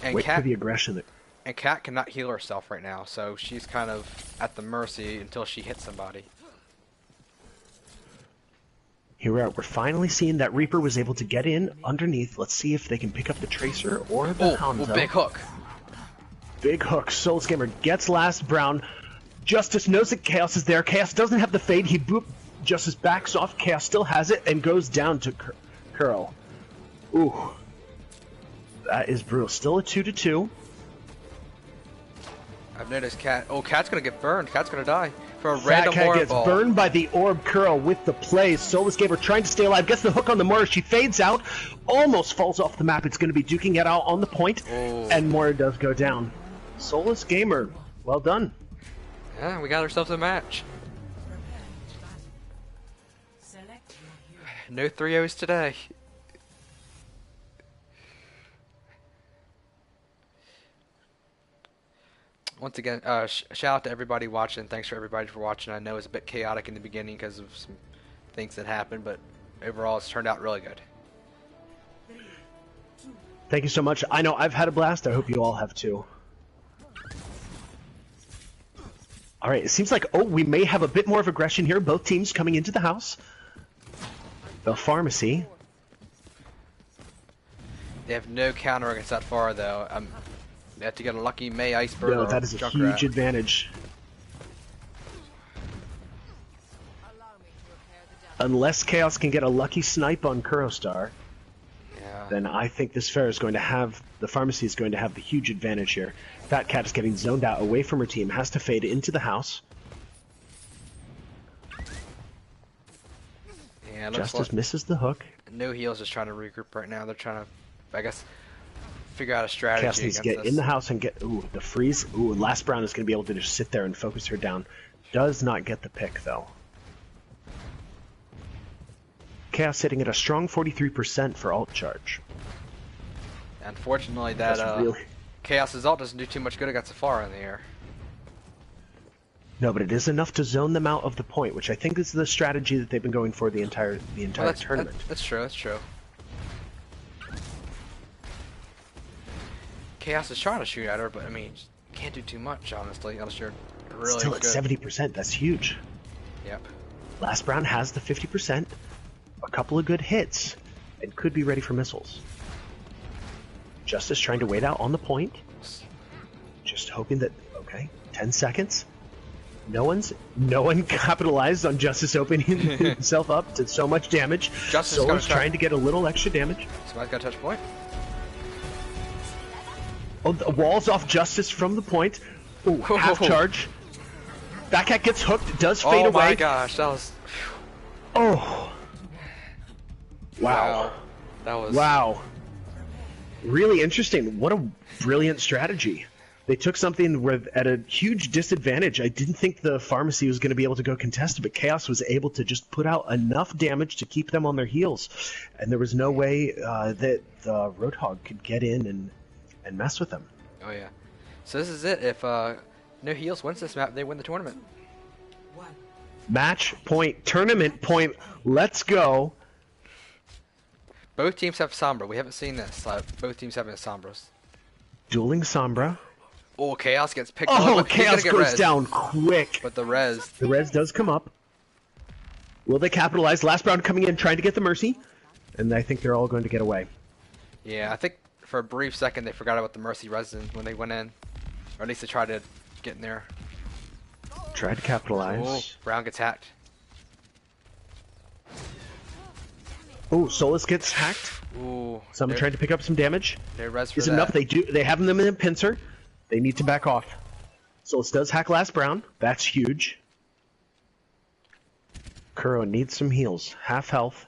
S1: And
S2: Wait for the aggression.
S1: And Cat cannot heal herself right now, so she's kind of at the mercy until she hits somebody.
S2: Here we are. We're finally seeing that Reaper was able to get in underneath. Let's see if they can pick up the Tracer or the Hanzo.
S1: Big hook.
S2: Big hook. Souls Gamer gets Last Brown. Justice knows that Chaos is there. Chaos doesn't have the fade. He boop. Justice backs off. Chaos still has it and goes down to Curl. Ooh. That is brutal. Still a 2-2.
S1: I've noticed Cat. Oh, Cat's gonna get burned. Cat's gonna die for a
S2: Fat
S1: random
S2: Cat
S1: orb
S2: gets
S1: ball.
S2: burned by the orb Curl with the plays. Solus Gamer trying to stay alive. Gets the hook on the Mora. She fades out. Almost falls off the map. It's going to be duking it out on the point.
S1: Oh.
S2: And Mora does go down. Solus Gamer, well done.
S1: Yeah, we got ourselves a match. No 3-0s today. Once again, shout out to everybody watching. Thanks for everybody for watching. I know it was a bit chaotic in the beginning because of some things that happened, but overall it's turned out really good.
S2: Thank you so much. I know I've had a blast. I hope you all have too. All right, it seems like, oh, we may have a bit more of aggression here. Both teams coming into the house. The pharmacy.
S1: They have no counter against that far, though. They have to get a lucky May Iceberg.
S2: No,
S1: or
S2: that is a
S1: Junkrat.
S2: huge advantage.
S4: Allow me to repair the damage.
S2: Unless Chaos can get a lucky snipe on Kurostar,
S1: Yeah.
S2: then I think this fair is going to have, the pharmacy is going to have the huge advantage here. Fat Cat is getting zoned out away from her team, has to fade into the house.
S1: Yeah, it looks
S2: Justice
S1: like
S2: misses the hook.
S1: No Heals is trying to regroup right now. They're trying to, I guess, figure out a strategy
S2: Chaos needs to
S1: against
S2: get
S1: this.
S2: in the house and get, ooh, the freeze. Ooh, Last Brown is going to be able to just sit there and focus her down. Does not get the pick, though. Chaos sitting at a strong 43% for alt charge.
S1: Unfortunately, that
S2: That's really...
S1: Chaos's ult doesn't do too much good against Safara in the air.
S2: No, but it is enough to zone them out of the point, which I think is the strategy that they've been going for the entire
S1: Well,
S2: tournament.
S1: that's true. That's true. Chaos is trying to shoot at her, but I mean, can't do too much, honestly, unless you're really
S2: Still
S1: good.
S2: at 70%, that's huge.
S1: Yep.
S2: Last Brown has the 50%, a couple of good hits, and could be ready for missiles. Justice trying to wait out on the point. Just hoping that, okay, 10 seconds. No one capitalized on Justice opening himself up to so much damage.
S1: Justice
S2: Soul's
S1: gotta try-
S2: trying to get a little extra damage.
S1: Somebody's got a touch point.
S2: Oh, the walls off Justice from the point. Ooh, half
S1: Whoa.
S2: charge. Backhat gets hooked, does fade
S1: Oh
S2: away.
S1: my gosh, that was
S2: Oh. Wow.
S1: That was
S2: Wow. Really interesting. What a brilliant strategy. They took something with, at a huge disadvantage. I didn't think the pharmacy was going to be able to go contested, but Chaos was able to just put out enough damage to keep them on their heels. And there was no way that the Roadhog could get in and mess with them.
S1: Oh yeah. So this is it. If No Heals wins this map, they win the tournament.
S3: One.
S2: Match point, tournament point, let's go.
S1: Both teams have Sombra. We haven't seen this. Both teams having Sombras.
S2: Dueling Sombra.
S1: Oh, Chaos gets picked
S2: Oh,
S1: up. He's gonna
S2: Chaos
S1: get
S2: goes
S1: res.
S2: down quick.
S1: But the res.
S2: The res does come up. Will they capitalize? Last round coming in, trying to get the Mercy. And I think they're all going to get away.
S1: Yeah, I think for a brief second they forgot about the Mercy resin when they went in. Or at least they tried to get in there.
S2: Tried to capitalize.
S1: Oh, Brown gets hacked.
S2: Oh, Solus gets hacked.
S1: Ooh.
S2: Someone
S1: they're-
S2: trying to pick up some damage.
S1: they're res for
S2: Is
S1: that.
S2: enough? They have them in a pincer. They need to back off. Solus does hack Last Brown. That's huge. Kuro needs some heals. Half health.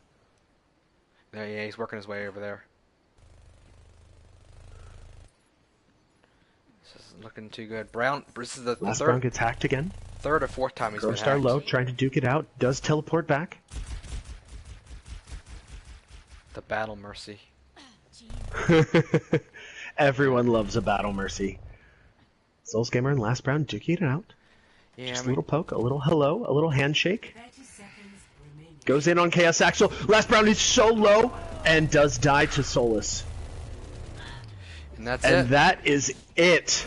S1: There, yeah, he's working his way over there. This isn't looking too good. Brown, this is the
S2: Last Brown
S1: third,
S2: gets hacked again.
S1: third or fourth time he's been
S2: Star
S1: hacked.
S2: low, trying to duke it out. Does teleport back.
S1: The Battle Mercy.
S2: Everyone loves a battle mercy. Souls Gamer and Last Brown duking it out.
S1: Yeah,
S2: Just
S1: I
S2: a
S1: mean,
S2: little poke, a little hello, a little handshake.
S3: 30 seconds remaining.
S2: Goes in on Chaos Axel. Last Brown is so low and does die to Solus.
S1: and that's
S2: And
S1: it.
S2: that is it.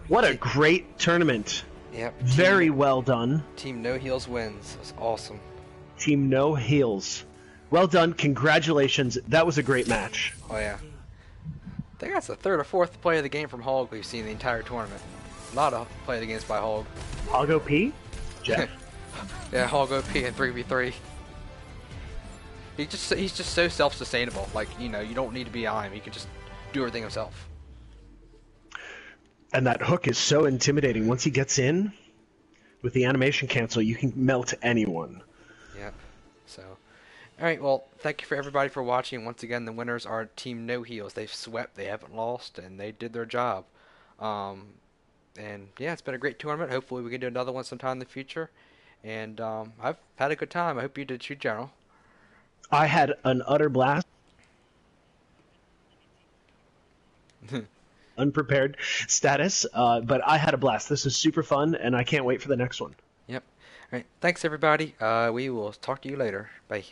S2: What a great tournament.
S1: Yep.
S2: Very well done.
S1: Team No Heals wins. It was awesome.
S2: Team No Heals. Well done. Congratulations. That was a great match.
S1: Oh yeah. I think that's the third or fourth play of the game from Hog we've seen the entire tournament. A lot of play of the games by Hog.
S2: Hoggo P? Jeff.
S1: Yeah, Hog OP in 3v3. He's just so self-sustainable. Like, you know, you don't need to be on him. He can just do everything himself.
S2: And that hook is so intimidating. Once he gets in, with the animation cancel, you can melt anyone.
S1: Yep. So, alright, well, thank you for everybody for watching. Once again, the winners are Team No Heals. They've swept, they haven't lost, and they did their job. And yeah, it's been a great tournament. Hopefully we can do another one sometime in the future. And I've had a good time. I hope you did too, General.
S2: I had an utter blast. Unprepared status, but I had a blast. This is super fun, and I can't wait for the next one.
S1: Yep. Alright, thanks everybody. We will talk to you later. Bye.